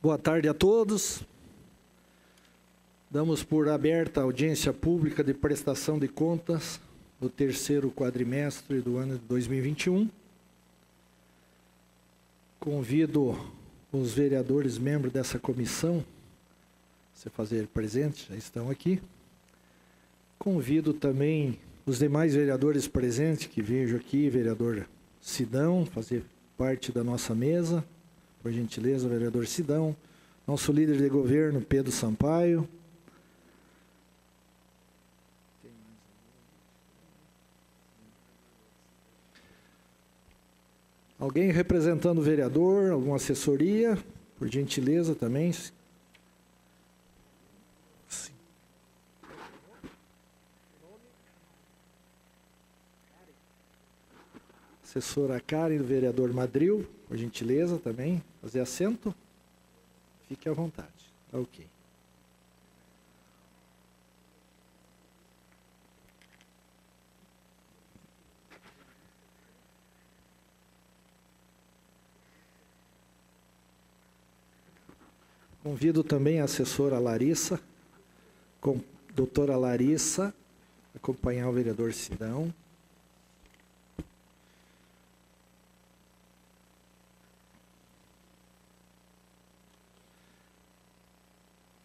Boa tarde a todos. Damos por aberta a audiência pública de prestação de contas do terceiro quadrimestre do ano de 2021. Convido os vereadores membros dessa comissão a se fazer presentes, já estão aqui. Convido também os demais vereadores presentes, que vejo aqui, vereador Sidão, fazer parte da nossa mesa. Por gentileza, vereador Sidão. Nosso líder de governo, Pedro Sampaio. Alguém representando o vereador, alguma assessoria, por gentileza também. Sim. Assessora Karen, do vereador Madril, por gentileza também, fazer assento. Fique à vontade. Tá ok. Convido também a assessora Larissa, doutora Larissa, acompanhar o vereador Sidão.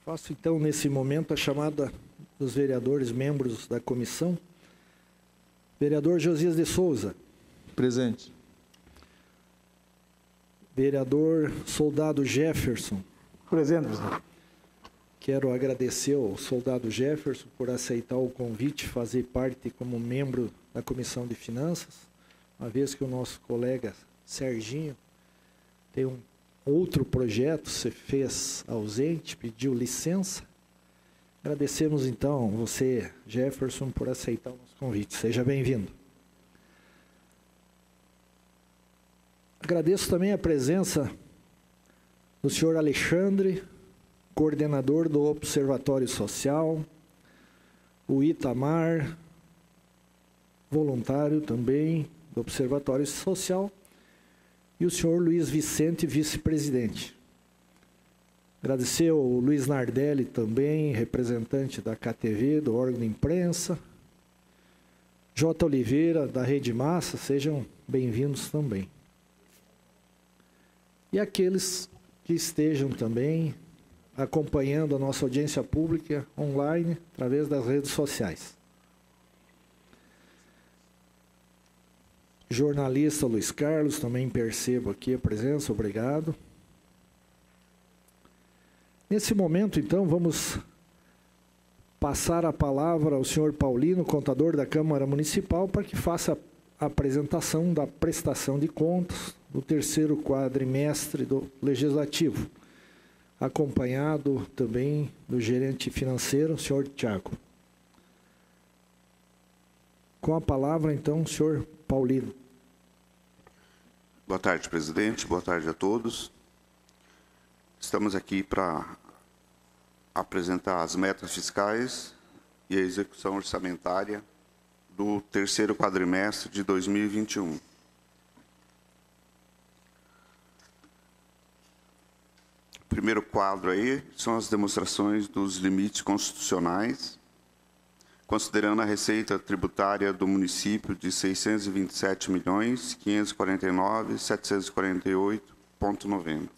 Faço, então, nesse momento, a chamada dos vereadores membros da comissão. Vereador Josias de Souza. Presente. Vereador Soldado Jefferson. Presente, presidente. Quero agradecer ao soldado Jefferson por aceitar o convite, fazer parte como membro da Comissão de Finanças, uma vez que o nosso colega Serginho tem um outro projeto, se fez ausente, pediu licença. Agradecemos, então, você, Jefferson, por aceitar o nosso convite. Seja bem-vindo. Agradeço também a presença do senhor Alexandre, coordenador do Observatório Social, o Itamar, voluntário também do Observatório Social, e o senhor Luiz Vicente, vice-presidente. Agradecer ao Luiz Nardelli também, representante da KTV, do órgão de imprensa. J. Oliveira, da Rede Massa, sejam bem-vindos também. E aqueles que estejam também acompanhando a nossa audiência pública online, através das redes sociais. Jornalista Luiz Carlos, também percebo aqui a presença, obrigado. Nesse momento, então, vamos passar a palavra ao senhor Paulino, contador da Câmara Municipal, para que faça a apresentação da prestação de contas do terceiro quadrimestre do Legislativo, acompanhado também do gerente financeiro, o senhor Tiago. Com a palavra, então, o senhor Paulino. Boa tarde, presidente. Boa tarde a todos. Estamos aqui para apresentar as metas fiscais e a execução orçamentária do terceiro quadrimestre de 2021. O primeiro quadro aí são as demonstrações dos limites constitucionais, considerando a receita tributária do município de R$ 627.549.748,90.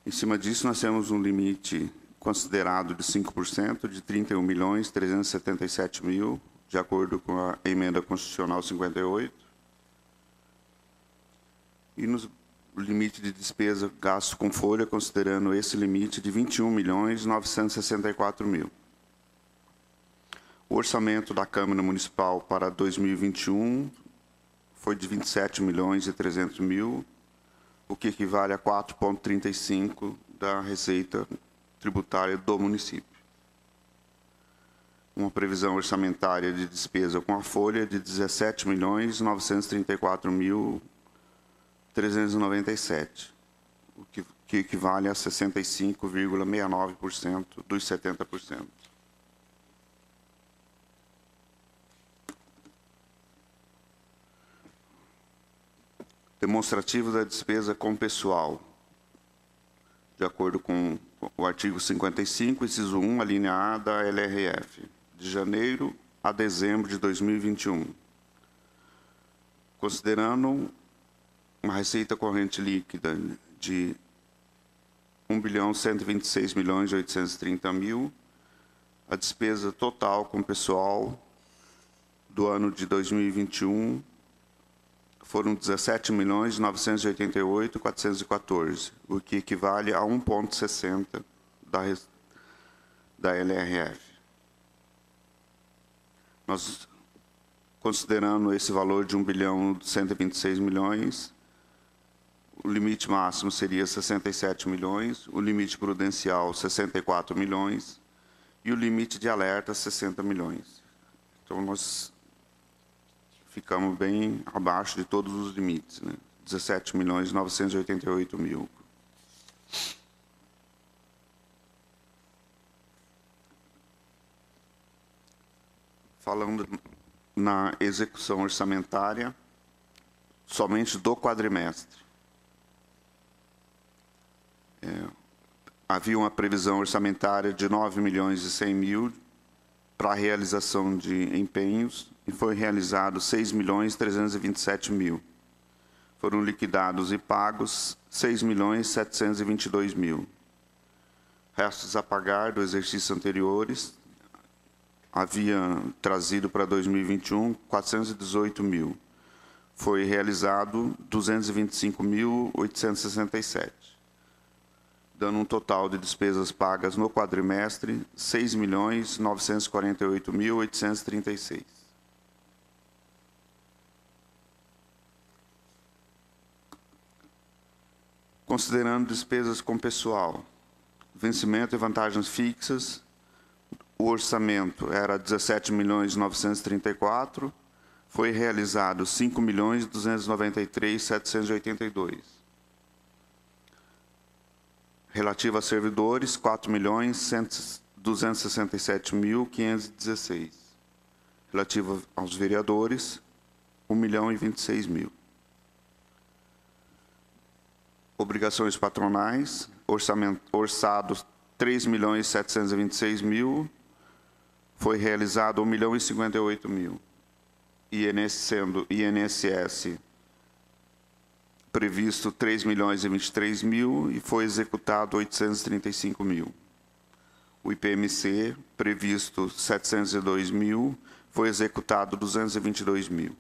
Em cima disso, nós temos um limite considerado de 5% de R$ 31.377.000, de acordo com a Emenda Constitucional 58. E no limite de despesa gasto com folha, considerando esse limite de R$ 21.964.000. O orçamento da Câmara Municipal para 2021 foi de R$ 27.300.000, o que equivale a 4,35% da receita tributária do município. Uma previsão orçamentária de despesa com a folha de R$ 17.934.397, o que equivale a 65,69% dos 70%. Demonstrativo da despesa com pessoal. de acordo com o artigo 55, inciso 1, a linha A da LRF, de janeiro a dezembro de 2021. Considerando uma receita corrente líquida de R$ 1.126.830.000, a despesa total com pessoal do ano de 2021 foram R$ 17.988.414, o que equivale a 1,60 da LRF. Nós, considerando esse valor de R$ 1.126.000.000, o limite máximo seria 67 milhões, o limite prudencial 64 milhões e o limite de alerta 60 milhões. Então, nós ficamos bem abaixo de todos os limites, né? 17.988.000. Falando na execução orçamentária, somente do quadrimestre. Havia uma previsão orçamentária de 9.100.000 para a realização de empenhos e foi realizado 6.327.000. Foram liquidados e pagos 6.722.000. Restos a pagar do exercício anteriores havia trazido para 2021 418.000. Foi realizado 225.867. Dando um total de despesas pagas no quadrimestre, 6.948.836. Considerando despesas com pessoal, vencimento e vantagens fixas, o orçamento era 17.934.000, foi realizado 5.293.782. Relativo a servidores, 4.267.516. Relativo aos vereadores, 1.026.000. Obrigações patronais, orçados 3.726.000, foi realizado 1.058.000. Sendo INSS previsto 3.023.000 e foi executado 835.000. O IPMC, previsto 702.000, foi executado 222.000,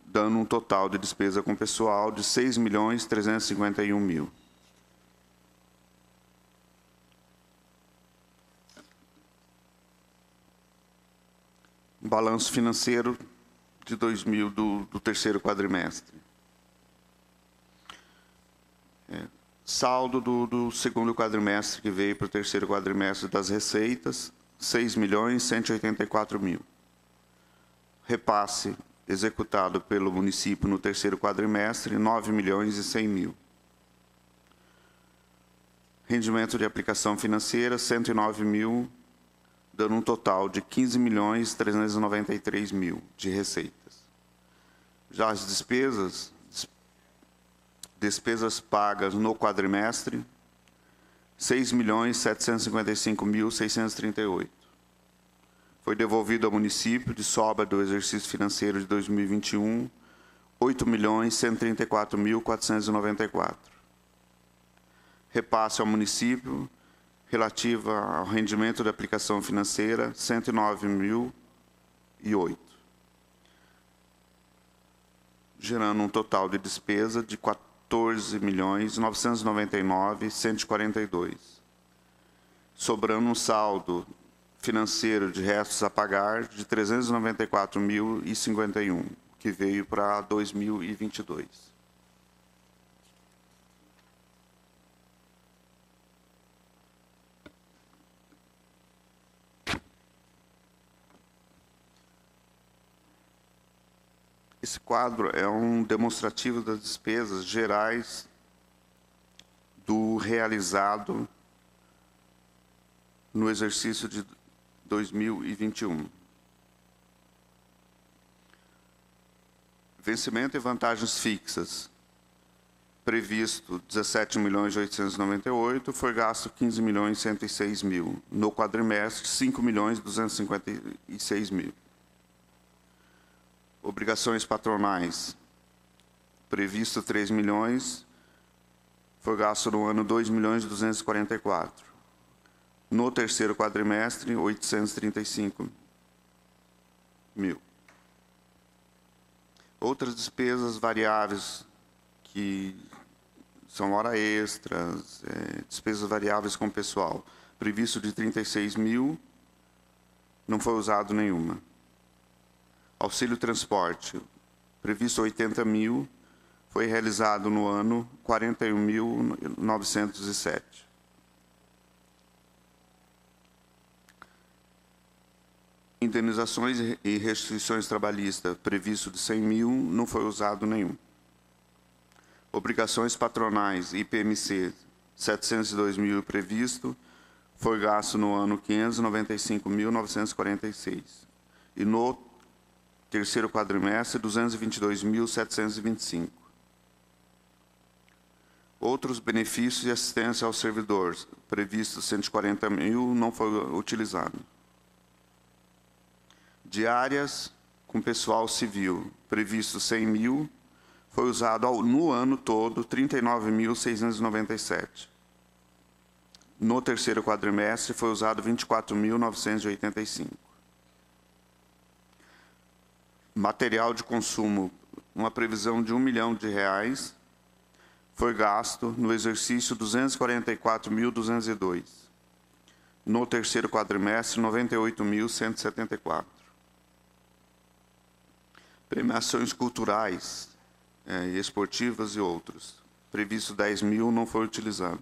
dando um total de despesa com pessoal de 6.351.000. Balanço financeiro de 2000 do terceiro quadrimestre. Saldo do segundo quadrimestre, que veio para o terceiro quadrimestre das receitas, 6.184.000. Repasse executado pelo município no terceiro quadrimestre, 9.100.000. Rendimento de aplicação financeira, 109.000, dando um total de 15.393.000 de receitas. Já as despesas pagas no quadrimestre, 6.755.638. Foi devolvido ao município, de sobra do exercício financeiro de 2021, 8.134.494. Repasse ao município, relativa ao rendimento da aplicação financeira, 109.008. Gerando um total de despesa de 14.999.142. Sobrando um saldo financeiro de restos a pagar de 394.051, que veio para 2022. Esse quadro é um demonstrativo das despesas gerais do realizado no exercício de 2021. Vencimento e vantagens fixas. previsto 17.898.000, foi gasto 15.106.000. No quadrimestre, 5.256.000. Obrigações patronais, previsto 3 milhões, foi gasto no ano 2.244.000. No terceiro quadrimestre, 835.000. Outras despesas variáveis, que são hora extras, despesas variáveis com pessoal, previsto de 36.000, não foi usado nenhuma. Auxílio transporte, previsto 80.000, foi realizado no ano 41.907. Indenizações e restituições trabalhistas, previsto de 100.000, não foi usado nenhum. Obrigações patronais, IPMC, 702.000 previsto, foi gasto no ano 595.946. E no terceiro quadrimestre, 222.725. Outros benefícios e assistência aos servidores, previsto 140.000, não foi utilizado. Diárias com pessoal civil, previsto 100.000, foi usado no ano todo 39.697. No terceiro quadrimestre, foi usado 24.985. Material de consumo, uma previsão de R$ 1 milhão, foi gasto no exercício 244.202. No terceiro quadrimestre, 98.174. Premiações culturais, esportivas e outros. Previsto 10.000, não foi utilizado.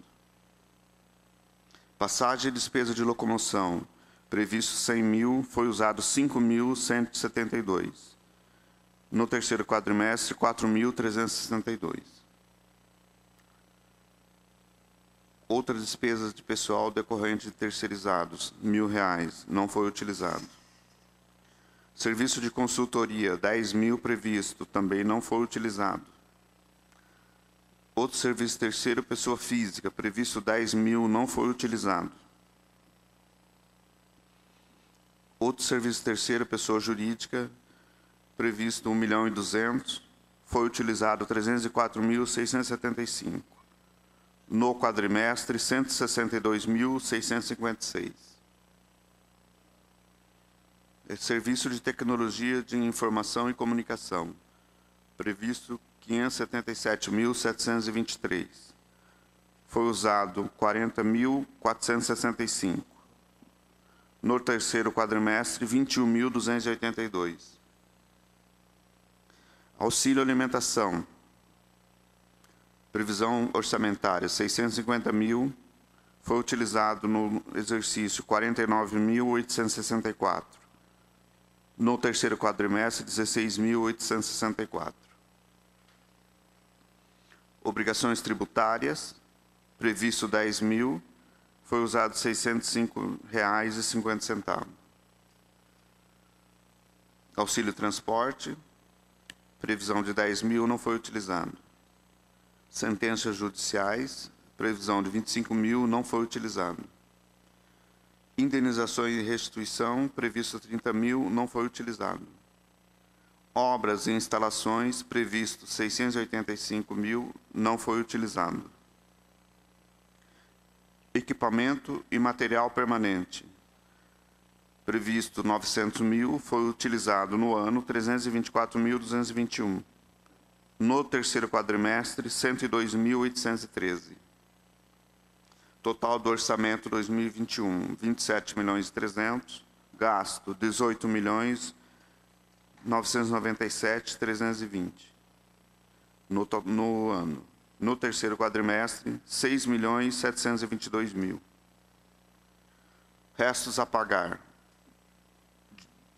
Passagem e despesa de locomoção. Previsto 100.000, foi usado 5.172. No terceiro quadrimestre, 4.362. Outras despesas de pessoal decorrente de terceirizados, R$ 1.000, não foi utilizado. Serviço de consultoria, 10.000 previsto, também não foi utilizado. Outro serviço terceiro, pessoa física, previsto 10.000, não foi utilizado. Outro serviço terceiro, pessoa jurídica, previsto 1.200.000, foi utilizado 304.675. No quadrimestre, 162.656. Serviço de tecnologia de informação e comunicação, previsto 577.723. Foi usado 40.465. No terceiro quadrimestre, 21.282. Auxílio alimentação, previsão orçamentária, 650.000, foi utilizado no exercício 49.864. No terceiro quadrimestre, 16.864. Obrigações tributárias, previsto 10.000, foi usado R$ 605,50. Auxílio transporte, previsão de 10.000, não foi utilizado. Sentenças judiciais, previsão de 25.000, não foi utilizado. Indenizações e restituição, previsto 30.000, não foi utilizado. Obras e instalações, previsto 685.000, não foi utilizado. Equipamento e material permanente, previsto 900.000, foi utilizado no ano 324.221. No terceiro quadrimestre, 102.813. Total do orçamento 2021, 27.300.000, gasto 18.997.320 no ano. No terceiro quadrimestre, 6.722.000. Restos a pagar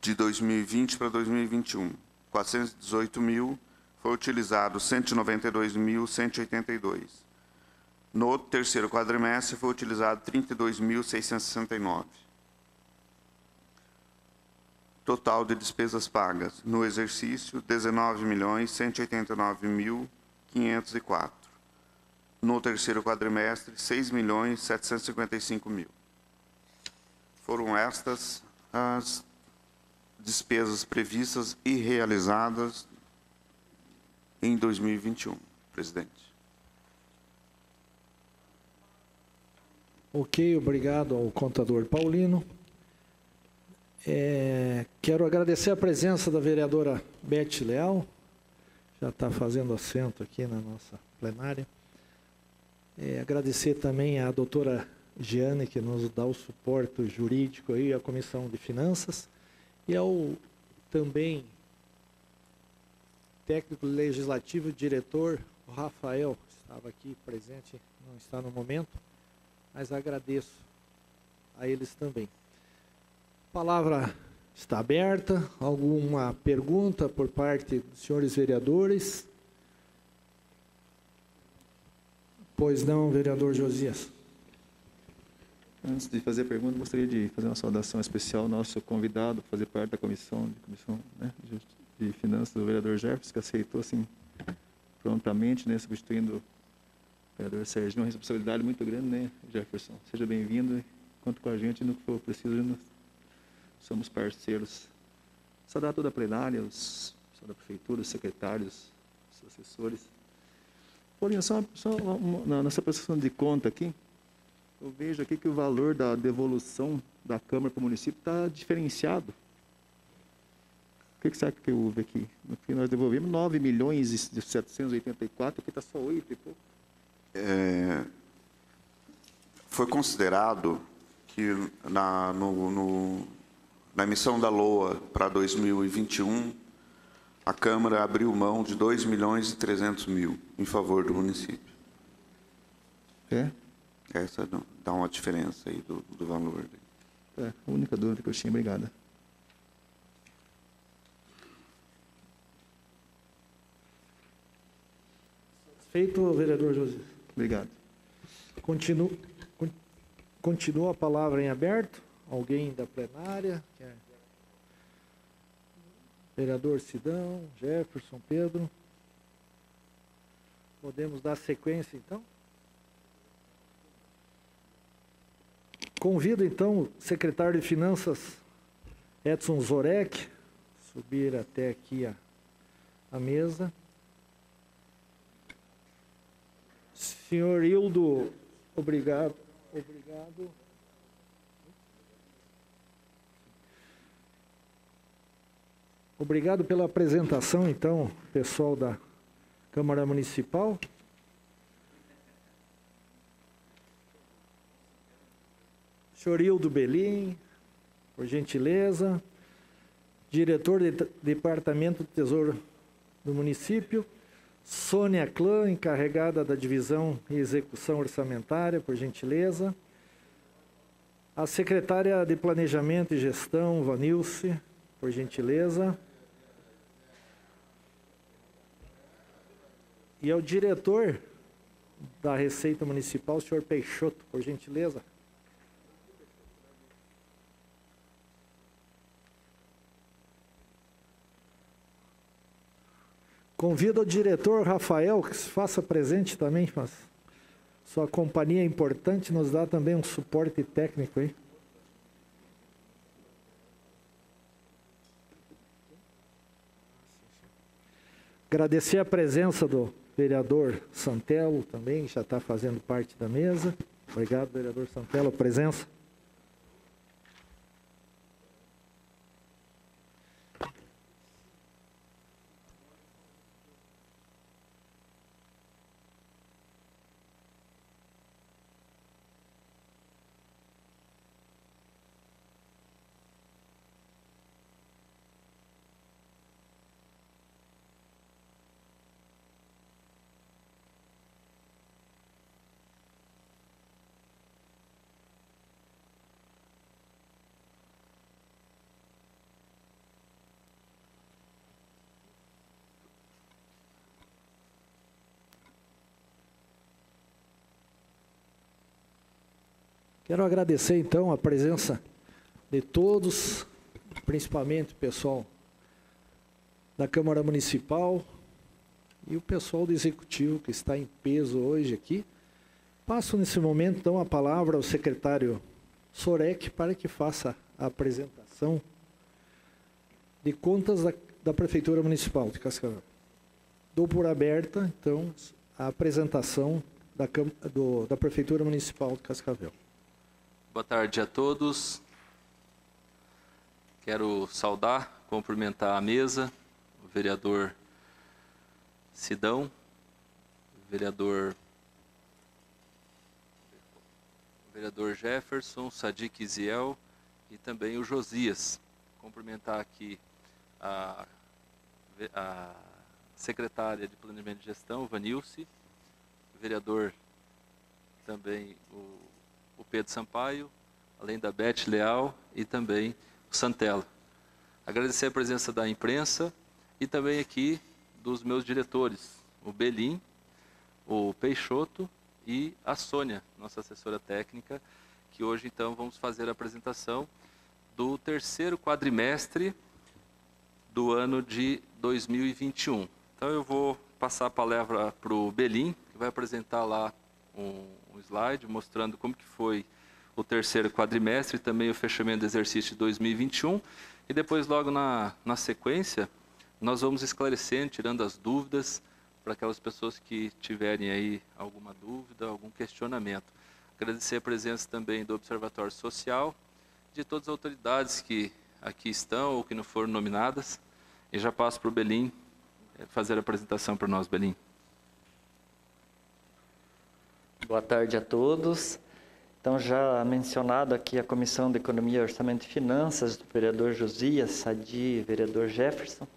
de 2020 para 2021, 418.000, foi utilizado 192.182. No terceiro quadrimestre, foi utilizado 32.669. Total de despesas pagas no exercício, 19.189.504. no terceiro quadrimestre, 6.755.000. Foram estas as despesas previstas e realizadas em 2021, presidente. Ok, obrigado ao contador Paulino. Quero agradecer a presença da vereadora Beth Leal, já está fazendo assento aqui na nossa plenária. Agradecer também à doutora Giane, que nos dá o suporte jurídico aí, à Comissão de Finanças, e ao também técnico legislativo, diretor, o Rafael, que estava aqui presente, não está no momento, mas agradeço a eles também. A palavra está aberta. Alguma pergunta por parte dos senhores vereadores? Pois não, vereador Josias. Antes de fazer a pergunta, gostaria de fazer uma saudação especial ao nosso convidado, fazer parte da comissão de Finanças, do vereador Jefferson, que aceitou assim prontamente, né, substituindo o vereador Serginho, uma responsabilidade muito grande, né, Jefferson? Seja bem-vindo e conta com a gente no que for preciso, nós somos parceiros. Saudar toda a plenária, os da prefeitura, os secretários, os assessores. Paulinho, nessa prestação de conta aqui, eu vejo aqui que o valor da devolução da Câmara para o município está diferenciado. O que você acha que houve aqui? Aqui nós devolvemos 9.784, aqui está só 8 e pouco. Foi considerado que na emissão da LOA para 2021, a Câmara abriu mão de 2.300.000 em favor do município. Essa dá uma diferença aí do valor. A única dúvida que eu tinha. Obrigado. Feito, vereador José. Obrigado. Continua a palavra em aberto. Alguém da plenária? Vereador Sidão, Jefferson, Pedro. Podemos dar sequência, então? Convido, então, o secretário de Finanças, Edson Zorek, subir até aqui a mesa. Senhor Hildo, obrigado. Obrigado pela apresentação, então, pessoal da Câmara Municipal. Senhor Hildo Belim, por gentileza. Diretor do Departamento do Tesouro do município. Sônia Clã, encarregada da divisão e execução orçamentária, por gentileza. A secretária de Planejamento e Gestão, Vanilce, por gentileza. E ao diretor da Receita Municipal, senhor Peixoto, por gentileza. Convido o diretor Rafael que se faça presente também, mas sua companhia é importante, nos dá também um suporte técnico aí. Agradecer a presença do vereador Santelo também, que já está fazendo parte da mesa. Obrigado, vereador Santelo, a presença. Quero agradecer, então, a presença de todos, principalmente o pessoal da Câmara Municipal e o pessoal do Executivo, que está em peso hoje aqui. Passo nesse momento, então, a palavra ao secretário Sorek para que faça a apresentação de contas da Prefeitura Municipal de Cascavel. Dou por aberta, então, a apresentação da Prefeitura Municipal de Cascavel. Boa tarde a todos. Quero saudar, cumprimentar a mesa, o vereador Sidão, o vereador Jefferson, Sadiq Ziel e também o Josias. Cumprimentar aqui a secretária de Planejamento e Gestão, Vanilce, o vereador também o Pedro Sampaio, além da Beth Leal e também o Santella. Agradecer a presença da imprensa e também aqui dos meus diretores, o Belim, o Peixoto e a Sônia, nossa assessora técnica, que hoje então vamos fazer a apresentação do terceiro quadrimestre do ano de 2021. Então eu vou passar a palavra para o Belim, que vai apresentar lá um slide mostrando como que foi o terceiro quadrimestre e também o fechamento do exercício de 2021. E depois, logo na sequência, nós vamos esclarecendo, tirando as dúvidas, para aquelas pessoas que tiverem aí alguma dúvida, algum questionamento. Agradecer a presença também do Observatório Social, de todas as autoridades que aqui estão ou que não foram nominadas. E já passo para o Belim fazer a apresentação para nós, Belim. Boa tarde a todos. Então, já mencionado aqui a Comissão de Economia, Orçamento e Finanças, do vereador Josias, Sadi, vereador Jefferson.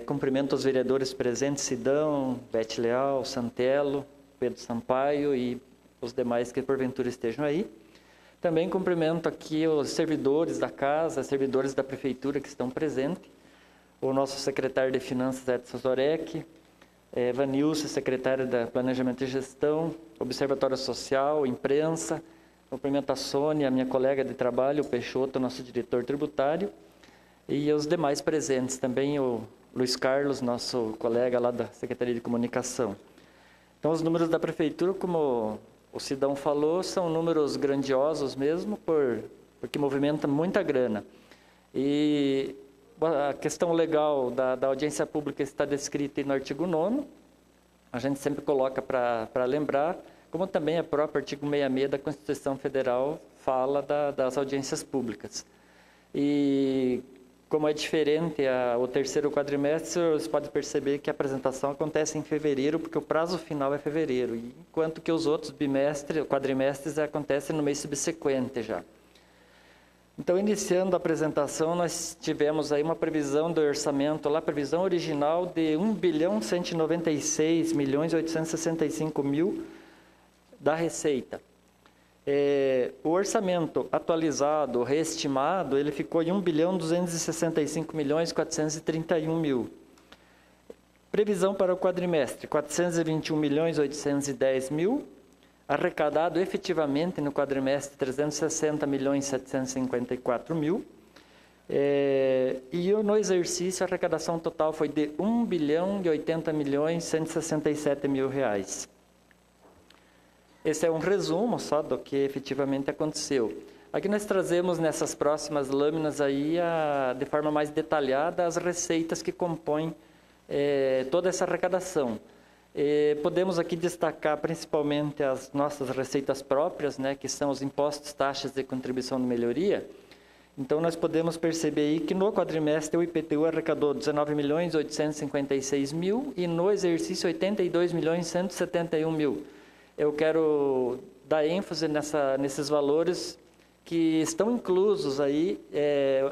Cumprimento os vereadores presentes, Sidão, Beth Leal, Santelo, Pedro Sampaio e os demais que porventura estejam aí. Também cumprimento aqui os servidores da casa, servidores da Prefeitura que estão presentes, o nosso secretário de Finanças, Edson Zorek, Vanilce, secretária da Planejamento e Gestão, Observatório Social, imprensa, cumprimento a Sônia, minha colega de trabalho, o Peixoto, nosso diretor tributário, e os demais presentes, também o Luiz Carlos, nosso colega lá da Secretaria de Comunicação. Então, os números da Prefeitura, como o Sidão falou, são números grandiosos mesmo, porque movimenta muita grana. E a questão legal da audiência pública está descrita no artigo 9º, a gente sempre coloca para lembrar, como também o próprio artigo 66 da Constituição Federal fala das audiências públicas. E como é diferente o terceiro quadrimestre, você pode perceber que a apresentação acontece em fevereiro, porque o prazo final é fevereiro, enquanto que os outros quadrimestres acontecem no mês subsequente já. Então, iniciando a apresentação, nós tivemos aí uma previsão do orçamento, lá, previsão original de 1.196.865.000 da Receita. O orçamento atualizado, reestimado, ele ficou em 1.265.431.000. Previsão para o quadrimestre, 421.810.000. Arrecadado efetivamente no quadrimestre, 360.754.000. E no exercício, a arrecadação total foi de R$1.080.167.000. Esse é um resumo só do que efetivamente aconteceu. Aqui nós trazemos nessas próximas lâminas aí, de forma mais detalhada, as receitas que compõem toda essa arrecadação. Podemos aqui destacar principalmente as nossas receitas próprias, né, que são os impostos, taxas de contribuição de melhoria. Então, nós podemos perceber aí que no quadrimestre o IPTU arrecadou 19.856.000 e no exercício 82.171.000. Eu quero dar ênfase nesses valores que estão inclusos aí,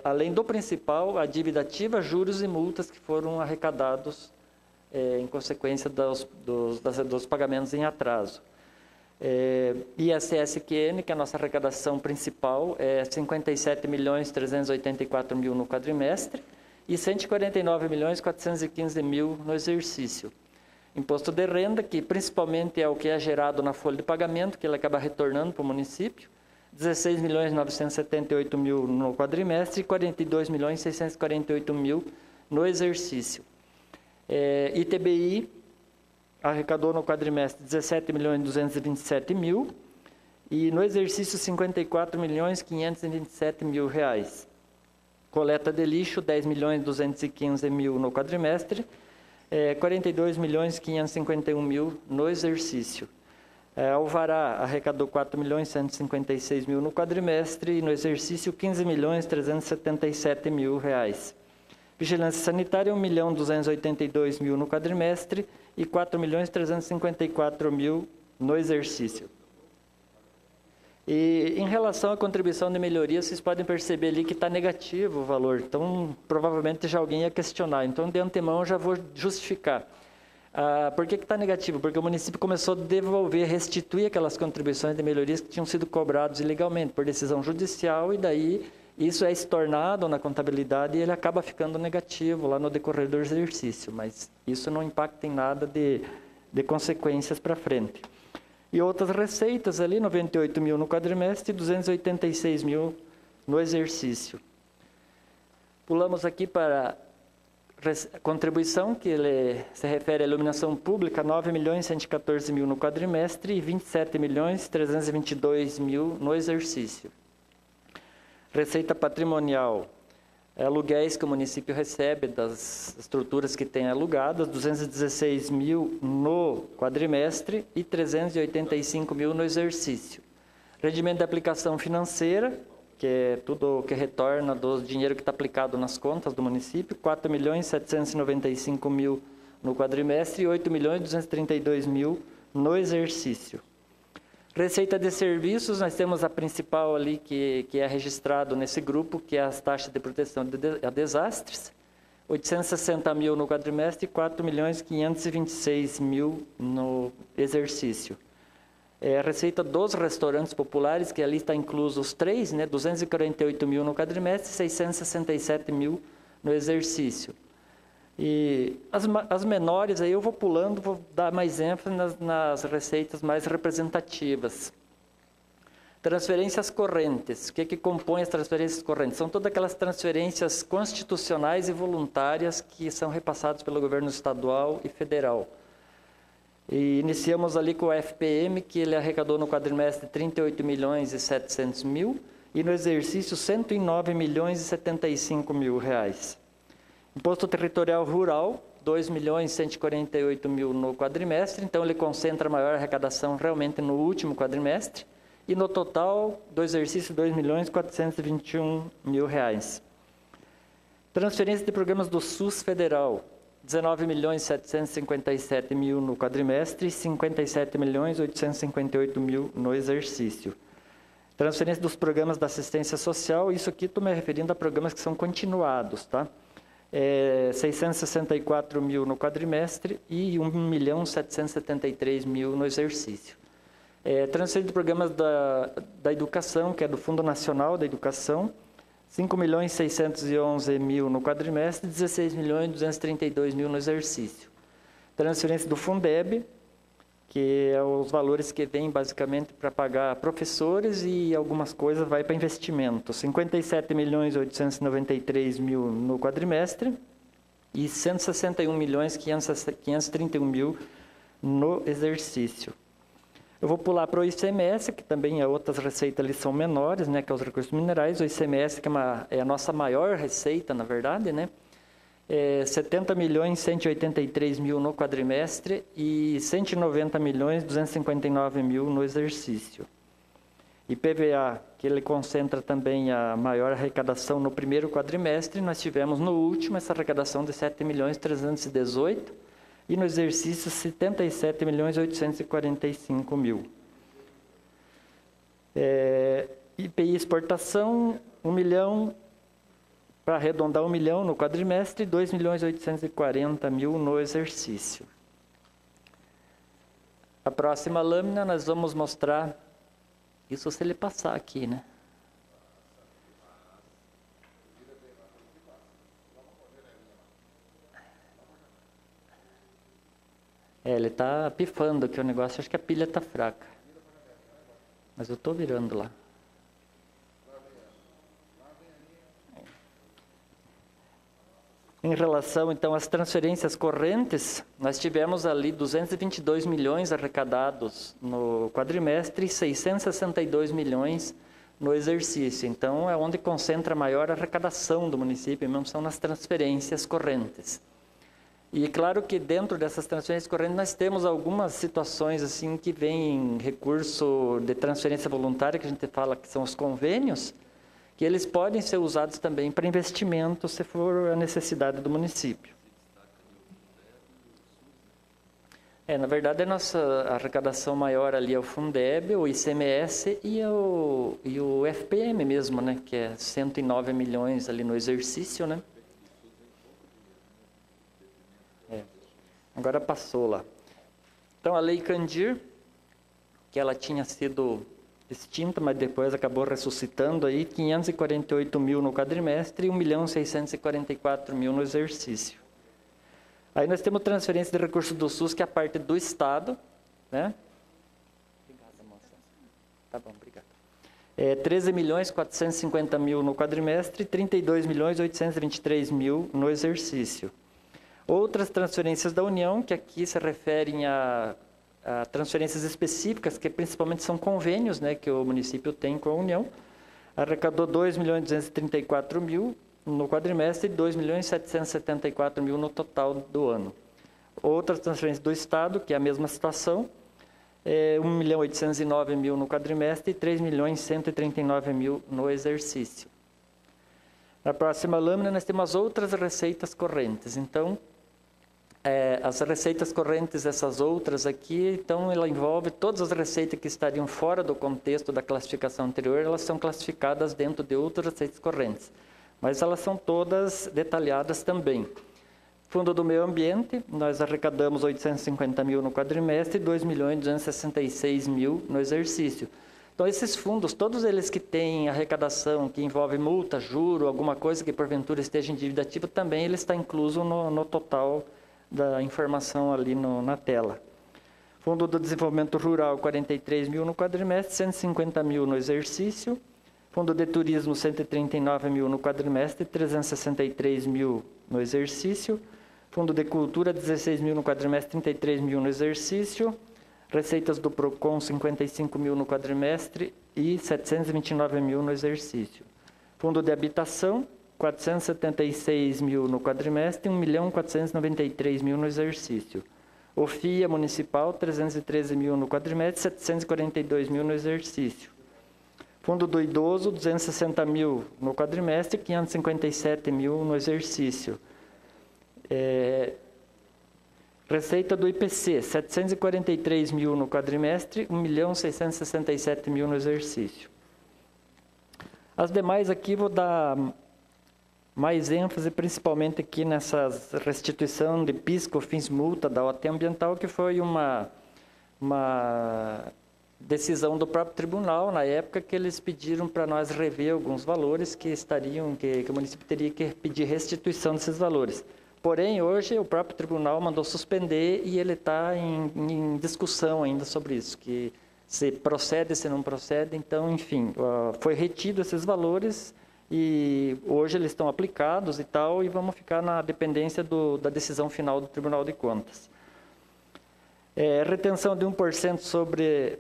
além do principal, a dívida ativa, juros e multas que foram arrecadados em consequência dos pagamentos em atraso. ISSQN, que é a nossa arrecadação principal, é 57.384.000 no quadrimestre e 149.415.000 no exercício. Imposto de renda, que principalmente é o que é gerado na folha de pagamento, que ele acaba retornando para o município, 16.978.000 no quadrimestre e 42.648.000 no exercício. ITBI, arrecadou no quadrimestre 17.227.000 e no exercício 54.527.000 reais. Coleta de lixo 10.215.000 no quadrimestre, 42.551.000 no exercício. Alvará arrecadou 4.156.000 no quadrimestre e no exercício 15.377.000 reais. Vigilância sanitária 1.282.000 no quadrimestre e 4.354.000 no exercício. E em relação à contribuição de melhoria, vocês podem perceber ali que está negativo o valor. Então, provavelmente já alguém ia questionar. Então, de antemão, eu já vou justificar. Por que está negativo? Porque o município começou a devolver, restituir aquelas contribuições de melhorias que tinham sido cobrados ilegalmente, por decisão judicial, e daí isso é estornado na contabilidade e ele acaba ficando negativo lá no decorrer do exercício, mas isso não impacta em nada de consequências para frente. E outras receitas ali, 98.000 no quadrimestre e 286.000 no exercício. Pulamos aqui para contribuição, que ele se refere à iluminação pública, 9.114.000 no quadrimestre e 27.322.000 no exercício. Receita patrimonial, aluguéis que o município recebe das estruturas que tem alugadas, 216.000 no quadrimestre e 385.000 no exercício. Rendimento de aplicação financeira, que é tudo o que retorna do dinheiro que está aplicado nas contas do município, 4.795.000 no quadrimestre e 8.232.000 no exercício. Receita de serviços, nós temos a principal ali que é registrado nesse grupo, que é as taxas de proteção a desastres, 860.000 no quadrimestre e 4.526.000 no exercício. A receita dos restaurantes populares, que ali está incluso os três, né, 248.000 no quadrimestre e 667.000 no exercício. E as menores, aí eu vou pulando, vou dar mais ênfase nas receitas mais representativas. Transferências correntes. O que compõe as transferências correntes? São todas aquelas transferências constitucionais e voluntárias que são repassadas pelo governo estadual e federal. E iniciamos ali com o FPM, que ele arrecadou no quadrimestre 38.700.000 e no exercício 109.075.000 reais. Imposto territorial rural, 2.148.000 no quadrimestre, então ele concentra a maior arrecadação realmente no último quadrimestre, e no total do exercício 2.421.000 reais. Transferência de programas do SUS federal, 19.757.000 no quadrimestre e 57.858.000 no exercício. Transferência dos programas da assistência social, isso aqui estou me referindo a programas que são continuados, tá? 664.000 no quadrimestre e 1.773.000 no exercício. Transferência de programas da educação, que é do Fundo Nacional da Educação, 5.611.000 no quadrimestre e 16.232.000 no exercício. Transferência do Fundeb, que é os valores que vêm basicamente para pagar professores e algumas coisas vai para investimento. 57.893.000 no quadrimestre e 161.531.000 no exercício. Eu vou pular para o ICMS, que também outras receitas ali são menores, né, que é os recursos minerais. O ICMS, que é a nossa maior receita, na verdade, né? 70.183.000 no quadrimestre e 190.259.000 no exercício. IPVA, que ele concentra também a maior arrecadação no primeiro quadrimestre, nós tivemos no último essa arrecadação de 7.318.000 e no exercício 77.845.000. IPI exportação, 1 milhão, para arredondar 1 milhão no quadrimestre e 2.840.000 no exercício. A próxima lâmina nós vamos mostrar, isso se ele passar aqui, né? Ele está pifando aqui o negócio, acho que a pilha está fraca. Mas eu estou virando lá. Em relação, então, às transferências correntes, nós tivemos ali 222 milhões arrecadados no quadrimestre e 662 milhões no exercício. Então, é onde concentra a maior arrecadação do município, mesmo são nas transferências correntes. E claro que dentro dessas transferências correntes nós temos algumas situações assim que vem recurso de transferência voluntária, que a gente fala que são os convênios, que eles podem ser usados também para investimento, se for a necessidade do município. Na verdade, a nossa arrecadação maior ali é o Fundeb, o ICMS e o FPM mesmo, né? Que é 109 milhões ali no exercício, né? Agora passou lá. Então, a Lei Candir, que ela tinha sido extinta, mas depois acabou ressuscitando aí, 548 mil no quadrimestre e 1.644.000 no exercício. Aí nós temos transferência de recursos do SUS, que é a parte do Estado, né? Obrigada, moça. Tá bom, obrigado. 13.450.000 no quadrimestre e 32.823.000 no exercício. Outras transferências da União, que aqui se referem a transferências específicas, que principalmente são convênios, né, que o município tem com a União, arrecadou 2.234.000 no quadrimestre e 2.774.000 no total do ano. Outras transferências do Estado, que é a mesma situação, 1.809.000 no quadrimestre e 3.139.000 no exercício. Na próxima lâmina, nós temos as outras receitas correntes. Então, as receitas correntes, essas outras aqui, então ela envolve todas as receitas que estariam fora do contexto da classificação anterior, elas são classificadas dentro de outras receitas correntes, mas elas são todas detalhadas também. Fundo do Meio Ambiente, nós arrecadamos 850.000 no quadrimestre e 2.266.000 no exercício. Então, esses fundos, todos eles que têm arrecadação, que envolve multa, juro, alguma coisa que porventura esteja em dívida ativa, também ele está incluso no total da informação ali na tela. Fundo do Desenvolvimento Rural, 43.000 no quadrimestre, 150.000 no exercício. Fundo de Turismo, 139.000 no quadrimestre, 363.000 no exercício. Fundo de Cultura, 16.000 no quadrimestre, 33.000 no exercício. Receitas do PROCON, 55.000 no quadrimestre e 729.000 no exercício. Fundo de Habitação, 476.000 no quadrimestre e 1.493.000 no exercício. OFIA Municipal, 313.000 no quadrimestre e 742.000 no exercício. Fundo do Idoso, 260.000 no quadrimestre e 557.000 no exercício. Receita do IPC, 743.000 no quadrimestre, 1.667.000 no exercício. As demais aqui vou dar mais ênfase, principalmente aqui nessa restituição de PIS, COFINS, multa da OT ambiental, que foi uma decisão do próprio tribunal, na época que eles pediram para nós rever alguns valores que o município teria que pedir restituição desses valores. Porém, hoje o próprio tribunal mandou suspender e ele está em discussão ainda sobre isso, que se procede, se não procede. Então, enfim, foi retido esses valores e hoje eles estão aplicados e tal, e vamos ficar na dependência da decisão final do Tribunal de Contas. Retenção de 1% sobre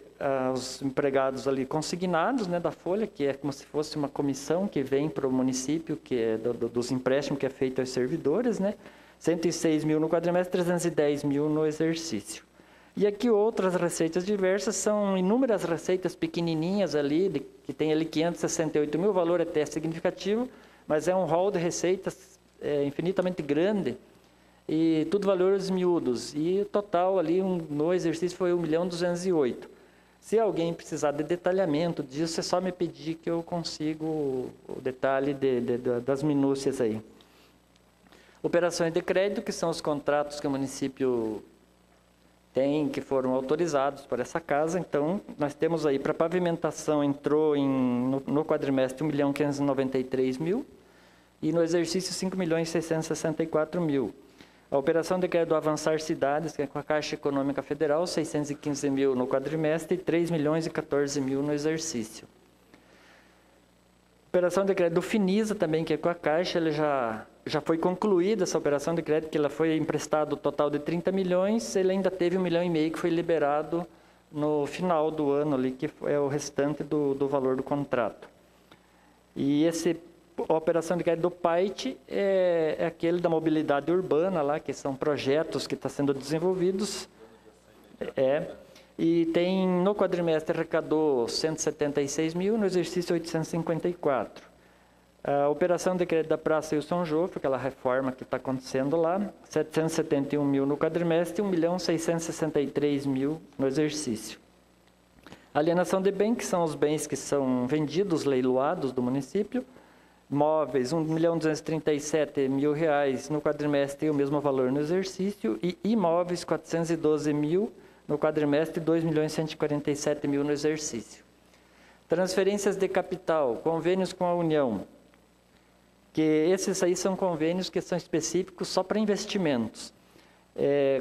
os empregados ali consignados, né, da Folha, que é como se fosse uma comissão que vem para o município, que é dos empréstimos que é feito aos servidores, né, 106.000 no quadrimestre, 310.000 no exercício. E aqui outras receitas diversas, são inúmeras receitas pequenininhas ali, que tem ali 568.000, o valor até significativo, mas é um rol de receitas infinitamente grande, e tudo valores miúdos, e o total ali no exercício foi 1.208.000. Se alguém precisar de detalhamento disso, é só me pedir que eu consigo o detalhe das minúcias aí. Operações de crédito, que são os contratos que o município tem, que foram autorizados por essa casa. Então, nós temos aí, para pavimentação, entrou no quadrimestre 1.593.000 e no exercício 5.664.000. A operação de crédito Avançar Cidades, que é com a Caixa Econômica Federal, 615.000 no quadrimestre e 3.014.000 no exercício. Operação de crédito Finisa também, que é com a Caixa, ele já já foi concluída essa operação de crédito, que ela foi emprestado um total de 30 milhões, ele ainda teve 1,5 milhão que foi liberado no final do ano, ali, que é o restante do valor do contrato. E a operação de crédito do PAIT é aquele da mobilidade urbana, lá, que são projetos que estão sendo desenvolvidos. E tem, no quadrimestre, arrecadou 176 mil, no exercício 854. A operação de crédito da Praça e o São João, aquela reforma que está acontecendo lá, 771 mil no quadrimestre e 1.663 mil no exercício. Alienação de bem, que são os bens que são vendidos, leiloados do município. Móveis, 1.237 mil reais no quadrimestre e o mesmo valor no exercício. E imóveis, 412 mil no quadrimestre e 2.147 mil no exercício. Transferências de capital, convênios com a União, que esses aí são convênios que são específicos só para investimentos.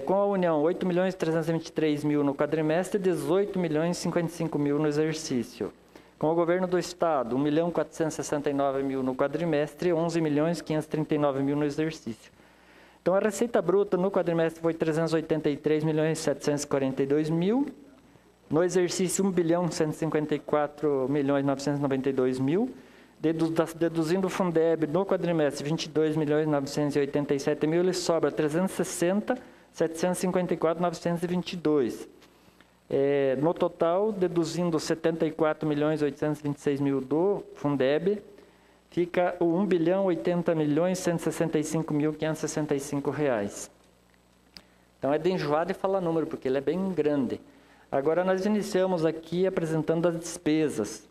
Com a União, 8.323 mil no quadrimestre e 18.055 mil no exercício. Com o Governo do Estado, 1.469 mil no quadrimestre e 11.539 mil no exercício. Então, a receita bruta no quadrimestre foi 383.742 mil. No exercício, 1.154.992 mil. Deduzindo o Fundeb no quadrimestre, 22.987 mil, ele sobra 360.754.922. No total, deduzindo 74.826 mil do Fundeb, fica o 1.080.165.565 reais. Então, é de enjoar de falar número, porque ele é bem grande. Agora, nós iniciamos aqui apresentando as despesas.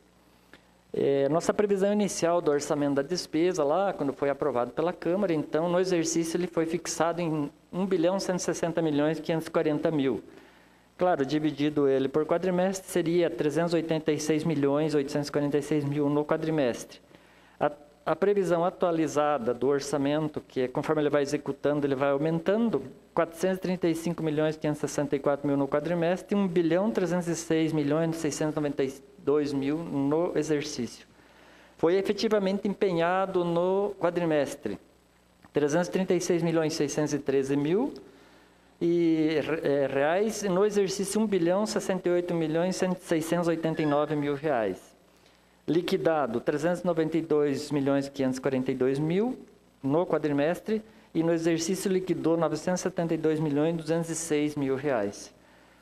Nossa previsão inicial do orçamento da despesa, lá, quando foi aprovado pela Câmara, então, no exercício, ele foi fixado em 1.160.540 mil. Claro, dividido ele por quadrimestre, seria 386.846 mil no quadrimestre. A previsão atualizada do orçamento, que conforme ele vai executando, ele vai aumentando, 435.564 mil no quadrimestre e 1.306.692 mil no exercício. Foi efetivamente empenhado no quadrimestre 336.613 mil reais e no exercício 1.068.689 mil reais. Liquidado 392.542 mil no quadrimestre e no exercício liquidou 972.206 mil reais.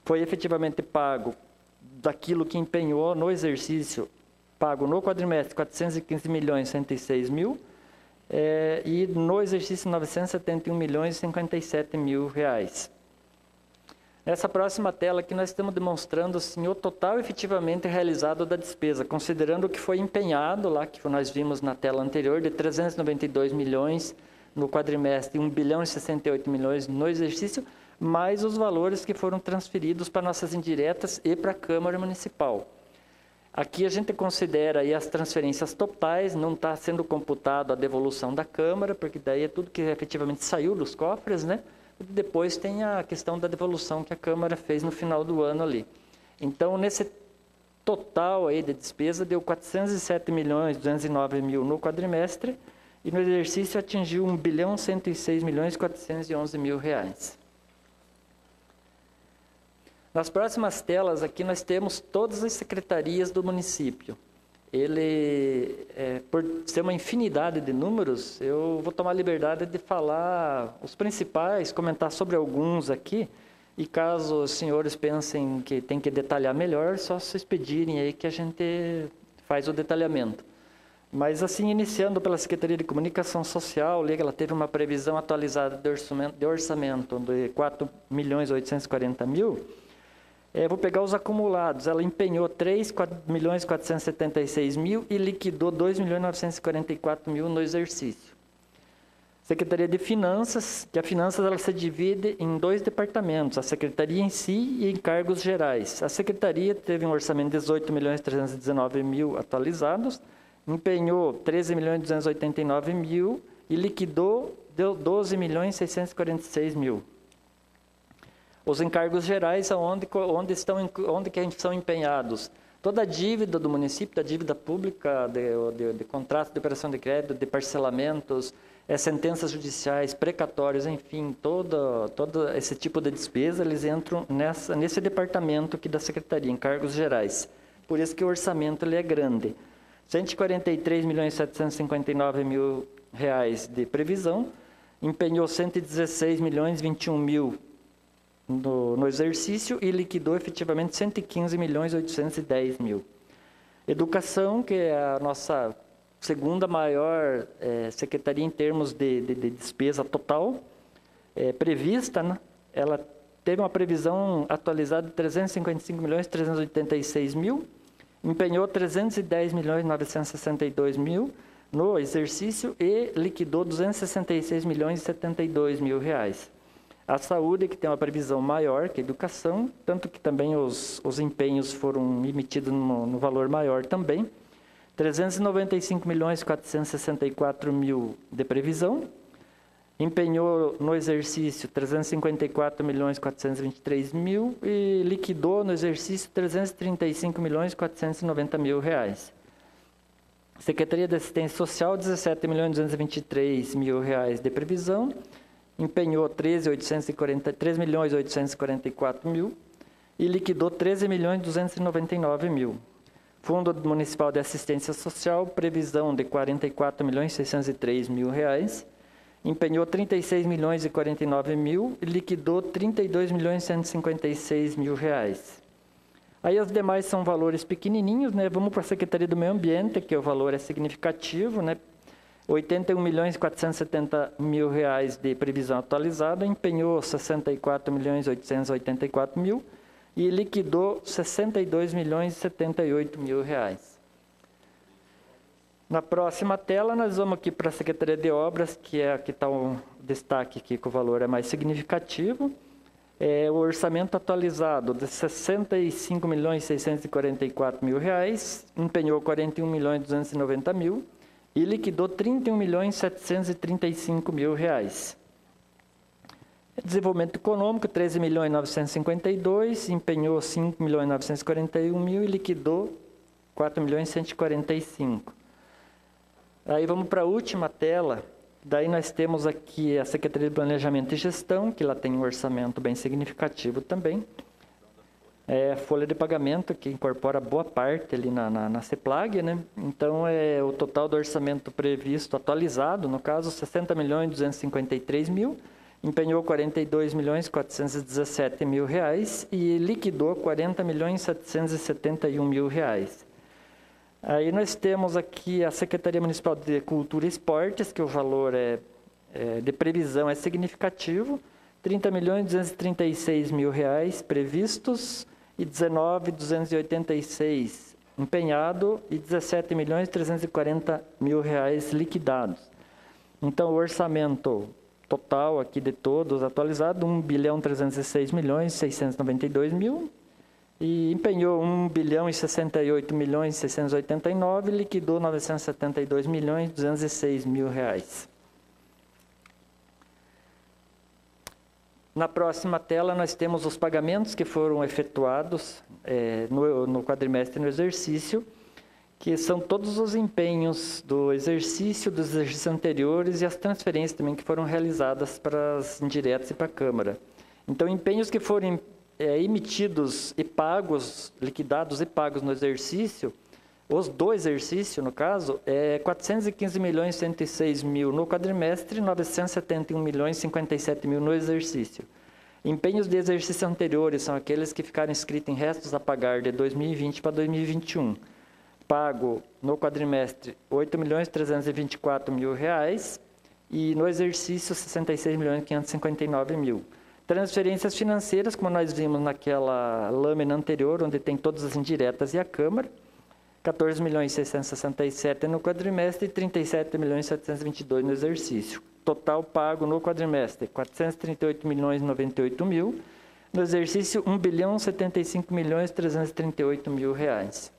Foi efetivamente pago daquilo que empenhou no exercício, pago no quadrimestre 415.106 mil e no exercício 971.057 mil reais. Nessa próxima tela aqui nós estamos demonstrando assim, o total efetivamente realizado da despesa, considerando o que foi empenhado lá, que nós vimos na tela anterior, de 392 milhões no quadrimestre e 1.068 milhões no exercício, mais os valores que foram transferidos para nossas indiretas e para a Câmara Municipal. Aqui a gente considera aí as transferências totais, não está sendo computado a devolução da Câmara, porque daí é tudo que efetivamente saiu dos cofres, né? Depois tem a questão da devolução que a Câmara fez no final do ano ali. Então, nesse total aí de despesa, deu 407.209 mil no quadrimestre e no exercício atingiu 1.106.411 mil reais. Nas próximas telas aqui nós temos todas as secretarias do município. Por ser uma infinidade de números, eu vou tomar a liberdade de falar os principais, comentar sobre alguns aqui, e caso os senhores pensem que tem que detalhar melhor, só vocês pedirem aí que a gente faz o detalhamento. Mas assim, iniciando pela Secretaria de Comunicação Social, ela teve uma previsão atualizada de orçamento de 4.840 mil. Vou pegar os acumulados. Ela empenhou 3.476 mil e liquidou 2.944 mil no exercício. Secretaria de Finanças, que a Finanças ela se divide em dois departamentos, a Secretaria em si e encargos gerais. A Secretaria teve um orçamento de 18.319 mil atualizados, empenhou 13.289 mil e liquidou 12.646 mil. Os encargos gerais, onde são empenhados toda a dívida do município, da dívida pública, de contrato de operação de crédito, de parcelamentos, sentenças judiciais, precatórios, enfim, todo esse tipo de despesa, eles entram nesse departamento aqui da Secretaria, em cargos gerais. Por isso que o orçamento ele é grande. 143.759.000 reais de previsão, empenhou 116.021.000 no exercício e liquidou efetivamente 115.810.000. Educação, que é a nossa segunda maior secretaria em termos de despesa total, prevista, né? Ela teve uma previsão atualizada de 355.386.000, empenhou 310.962.000 no exercício e liquidou 266.072.000 reais. A saúde, que tem uma previsão maior que a educação, tanto que também os empenhos foram emitidos no valor maior também, 395.464.000 de previsão, empenhou no exercício 354.423.000 e liquidou no exercício 335.490.000 reais. Secretaria de Assistência Social, 17.223.000 reais de previsão, empenhou 3.844.000 e liquidou 13.299.000. Fundo Municipal de Assistência Social, previsão de 44.603.000 reais, empenhou 36.049.000 e liquidou 32.156.000 reais. Aí os demais são valores pequenininhos, né? Vamos para a Secretaria do Meio Ambiente, que o valor é significativo, né? 81.470.000 reais de previsão atualizada, empenhou 64.884.000 e liquidou 62.078.000 reais. Na próxima tela, nós vamos aqui para a Secretaria de Obras, que é aqui está o destaque aqui, que o valor é mais significativo. O orçamento atualizado de 65.644.000 reais, empenhou 41.290.000 e liquidou 31.735.000 reais. Desenvolvimento econômico, 13.952.000, empenhou 5.941.000 e liquidou 4.145.000. Aí vamos para a última tela. Daí nós temos aqui a Secretaria de Planejamento e Gestão, que lá tem um orçamento bem significativo também. Folha de pagamento, que incorpora boa parte ali na CEPLAG, né? Então, o total do orçamento previsto, atualizado, no caso, 60.253.000, empenhou 42.417.000 reais e liquidou 40.771.000 reais. Aí nós temos aqui a Secretaria Municipal de Cultura e Esportes, que o valor de previsão é significativo, 30.236.000 reais previstos e 19.286 empenhado e 17.340.000 reais liquidados. Então, o orçamento total aqui de todos atualizado, 1.306.692.000 e empenhou 1.068.689 e liquidou 972.206.000 reais. Na próxima tela, nós temos os pagamentos que foram efetuados no quadrimestre e no exercício, que são todos os empenhos do exercício, dos exercícios anteriores e as transferências também que foram realizadas para as indiretas e para a Câmara. Então, empenhos que foram emitidos e pagos, liquidados e pagos no exercício, os do exercício, no caso, 415.106.000 no quadrimestre e 971.057.000 no exercício. Empenhos de exercício anteriores são aqueles que ficaram inscritos em restos a pagar de 2020 para 2021. Pago no quadrimestre R$ 8.324.000 reais e no exercício R$ 66.559.000. Transferências financeiras, como nós vimos naquela lâmina anterior, onde tem todas as indiretas e a Câmara, 14.667 no quadrimestre e 37.722 no exercício. Total pago no quadrimestre, 438.098.000, no exercício 1.075.338.000 reais.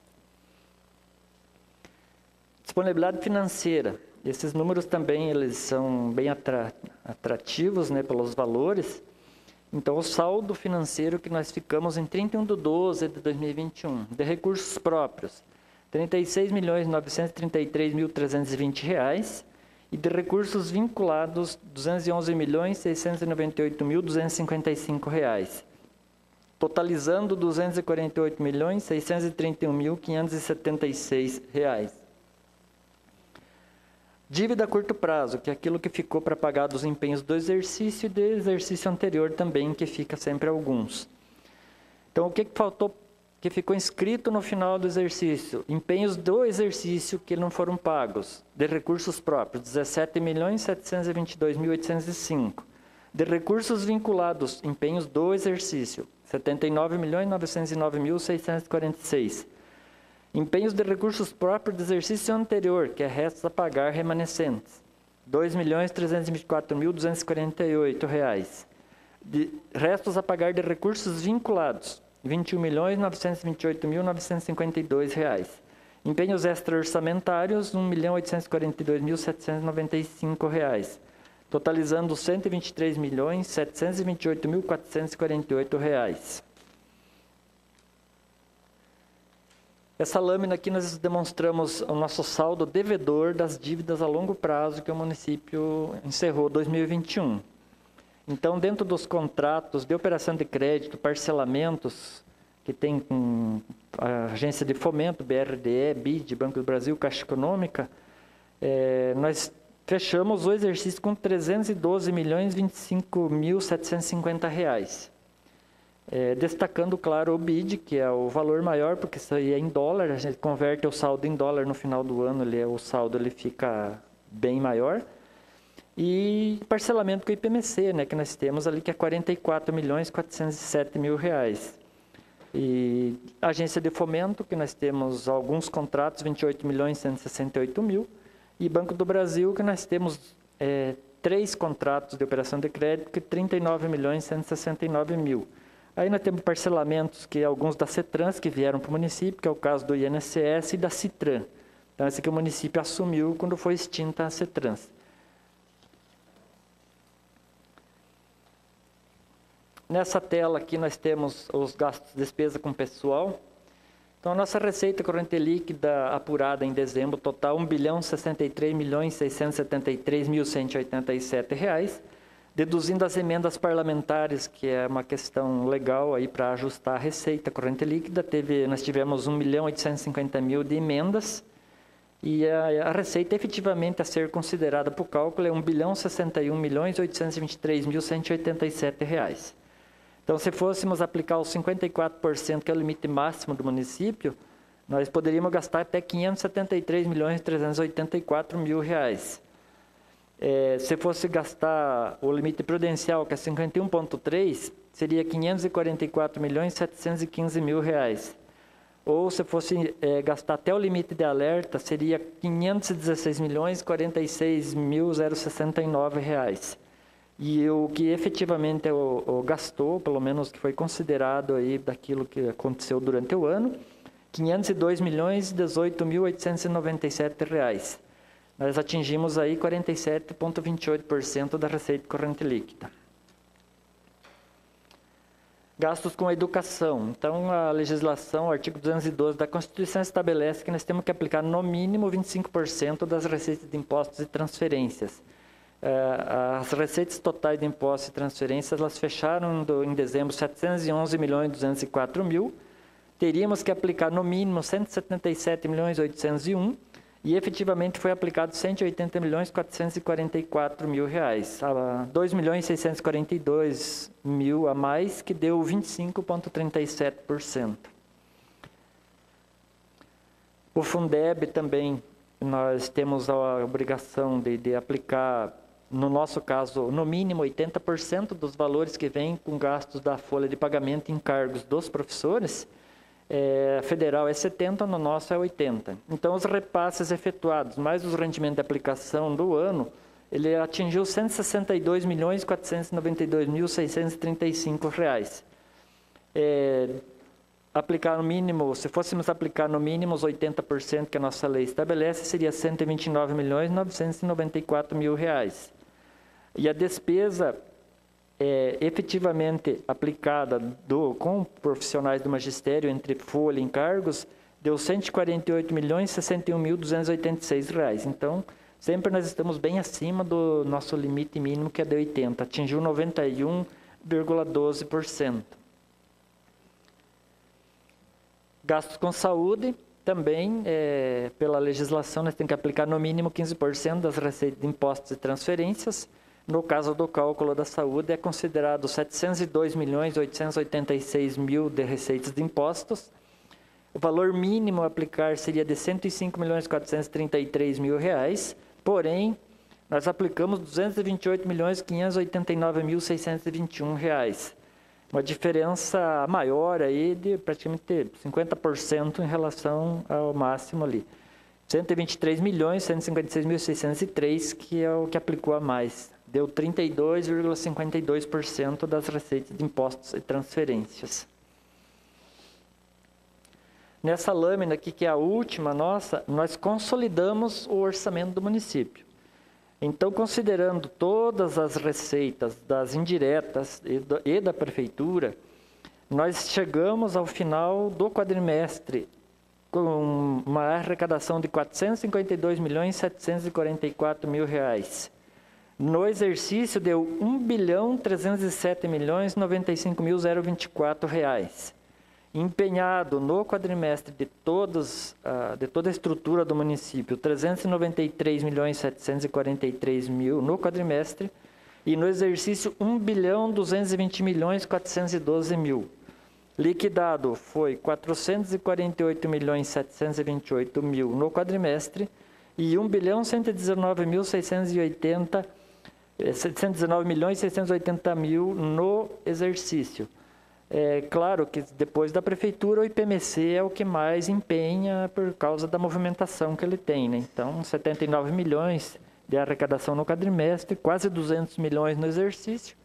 Disponibilidade financeira. Esses números também eles são bem atrativos, né, pelos valores. Então, o saldo financeiro que nós ficamos em 31/12/2021, de recursos próprios, R$ 36.933.320, e de recursos vinculados, R$ 211.698.255, totalizando R$ 248.631.576. Dívida a curto prazo, que é aquilo que ficou para pagar dos empenhos do exercício e do exercício anterior também, que fica sempre alguns. Então, o que faltou, que ficou inscrito no final do exercício? Empenhos do exercício que não foram pagos, de recursos próprios, 17.722.805. De recursos vinculados, empenhos do exercício, 79.909.646. Empenhos de recursos próprios do exercício anterior, que é restos a pagar remanescentes, R$ 2.324.248. Restos a pagar de recursos vinculados, R$ 21.928.952. Empenhos extra-orçamentários, R$ 1.842.795, totalizando R$ 123.728.448. Essa lâmina aqui nós demonstramos o nosso saldo devedor das dívidas a longo prazo que o município encerrou 2021. Então, dentro dos contratos de operação de crédito, parcelamentos, que tem com a Agência de Fomento, BRDE, BID, Banco do Brasil, Caixa Econômica, nós fechamos o exercício com R$ 312.025.750. Destacando, claro, o BID, que é o valor maior, porque isso aí é em dólar, a gente converte o saldo em dólar no final do ano, o saldo fica bem maior. E parcelamento com o IPMC, que nós temos ali, que é R$ 44.407.000. E agência de fomento, que nós temos alguns contratos, R$ 28.168.000. E Banco do Brasil, que nós temos 3 contratos de operação de crédito, que R$ 39.169.000. Aí nós temos parcelamentos, que alguns da CETRANS, que vieram para o município, que é o caso do INSS e da CITRAN. Então, esse que o município assumiu quando foi extinta a CETRANS. Nessa tela aqui nós temos os gastos de despesa com pessoal. Então, a nossa receita corrente líquida apurada em dezembro, total R$ 1.063.673.187, deduzindo as emendas parlamentares, que é uma questão legal aí para ajustar a receita corrente líquida. Nós tivemos 1.850.000 de emendas, e a receita efetivamente a ser considerada para o cálculo é R$ 1.061.823.187. Então, se fôssemos aplicar os 54%, que é o limite máximo do município, nós poderíamos gastar até R$ 573.384.000. Se fosse gastar o limite prudencial, que é 51,3%, seria R$ 544.715.000. Ou se fosse gastar até o limite de alerta, seria R$ 516.046.069. E o que efetivamente gastou, pelo menos que foi considerado aí daquilo que aconteceu durante o ano, R$ 502.018.897. Nós atingimos aí 47,28% da receita corrente líquida. Gastos com a educação. Então, a legislação, o artigo 212 da Constituição estabelece que nós temos que aplicar no mínimo 25% das receitas de impostos e transferências. As receitas totais de impostos e transferências, elas fecharam em dezembro 711.204.000. Teríamos que aplicar no mínimo 177.801.000 e efetivamente foi aplicado R$ 180.444.000, R$ 2.642.000 a mais, que deu 25,37%. O Fundeb também, nós temos a obrigação de aplicar, no nosso caso, no mínimo 80% dos valores que vêm com gastos da folha de pagamento e encargos dos professores. Federal é 70%, no nosso é 80%. Então, os repasses efetuados, mais os rendimentos de aplicação do ano, ele atingiu R$ 162.492.635. Aplicar no mínimo, se fôssemos aplicar no mínimo os 80% que a nossa lei estabelece, seria R$ 129.994.000. E a despesa efetivamente aplicada com profissionais do magistério entre folha e encargos, deu R$ 148.061.286. Então, Sempre nós estamos bem acima do nosso limite mínimo, que é de 80%, atingiu 91,12%. Gastos com saúde, também, pela legislação, nós temos que aplicar no mínimo 15% das receitas de impostos e transferências. No caso do cálculo da saúde, é considerado 702.886.000 de receitas de impostos. O valor mínimo a aplicar seria de R$ 105.433.000, porém, nós aplicamos R$ 228.589.621. Uma diferença maior aí de praticamente 50% em relação ao máximo ali. 123.156.603, que é o que aplicou a mais. Deu 32,52% das receitas de impostos e transferências. Nessa lâmina aqui, que é a última nossa, nós consolidamos o orçamento do município. Então, considerando todas as receitas das indiretas e da prefeitura, nós chegamos ao final do quadrimestre com uma arrecadação de R$ 452.744.000. No exercício deu R$ 1.307.095.024. Empenhado no quadrimestre de toda a estrutura do município, R$ 393.743.000 no quadrimestre, e no exercício R$ 1.220.412.000. Liquidado foi R$ 448.728.000 no quadrimestre e R$ 1.119.680.000 no exercício. É claro que depois da prefeitura o IPMC é o que mais empenha por causa da movimentação que ele tem, né? Então, 79 milhões de arrecadação no quadrimestre, quase 200 milhões no exercício,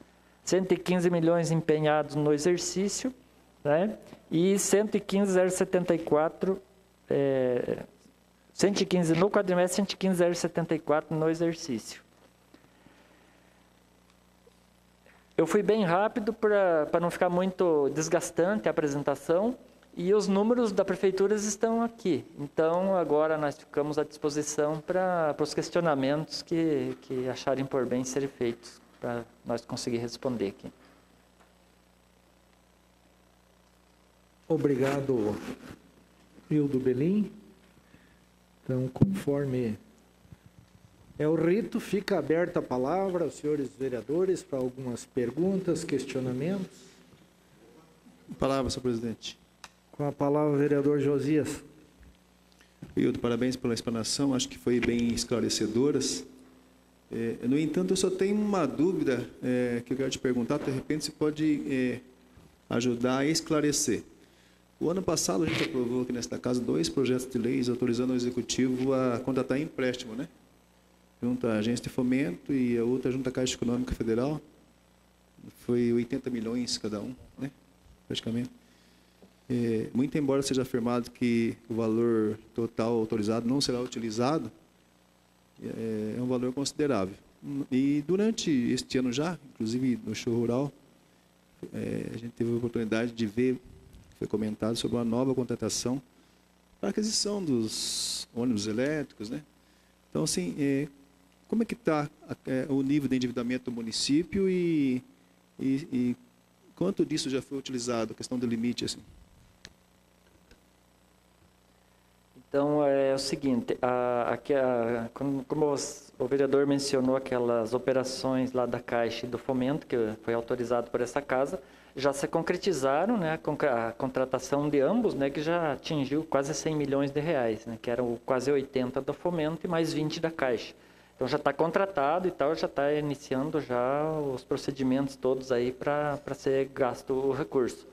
115 milhões empenhados no exercício, né? E 115.074, 115 no quadrimestre, 115.074 no exercício. Eu fui bem rápido para não ficar muito desgastante a apresentação, e os números da prefeitura estão aqui. Então, agora nós ficamos à disposição para os questionamentos que acharem por bem serem feitos, para nós conseguir responder aqui. Obrigado, Hildo Belim. Então, conforme é o rito, fica aberta a palavra aos senhores vereadores para algumas perguntas, questionamentos. Palavra, senhor presidente. Com a palavra, o vereador Josias. Hildo, parabéns pela explanação, acho que foi bem esclarecedoras. No entanto, eu só tenho uma dúvida que eu quero te perguntar, de repente você pode ajudar a esclarecer. O ano passado a gente aprovou aqui nesta casa 2 projetos de leis autorizando o Executivo a contratar empréstimo, né? Junto à Agência de Fomento e a outra junto à Caixa Econômica Federal. Foi 80 milhões cada um, né? Praticamente. Muito embora seja afirmado que o valor total autorizado não será utilizado, é um valor considerável. E durante este ano já, inclusive no show rural, a gente teve a oportunidade de ver, foi comentado sobre uma nova contratação para a aquisição dos ônibus elétricos, né? Então, assim, como é que está o nível de endividamento do município e quanto disso já foi utilizado, a questão do limite, assim? Então, é o seguinte, como o vereador mencionou aquelas operações lá da Caixa e do Fomento, que foi autorizado por essa casa, já se concretizaram, né, a contratação de ambos, né, que já atingiu quase 100 milhões de reais, né, que eram quase 80 do Fomento e mais 20 da Caixa. Então, já está contratado e tal, já está iniciando já os procedimentos todos aí para ser gasto o recurso.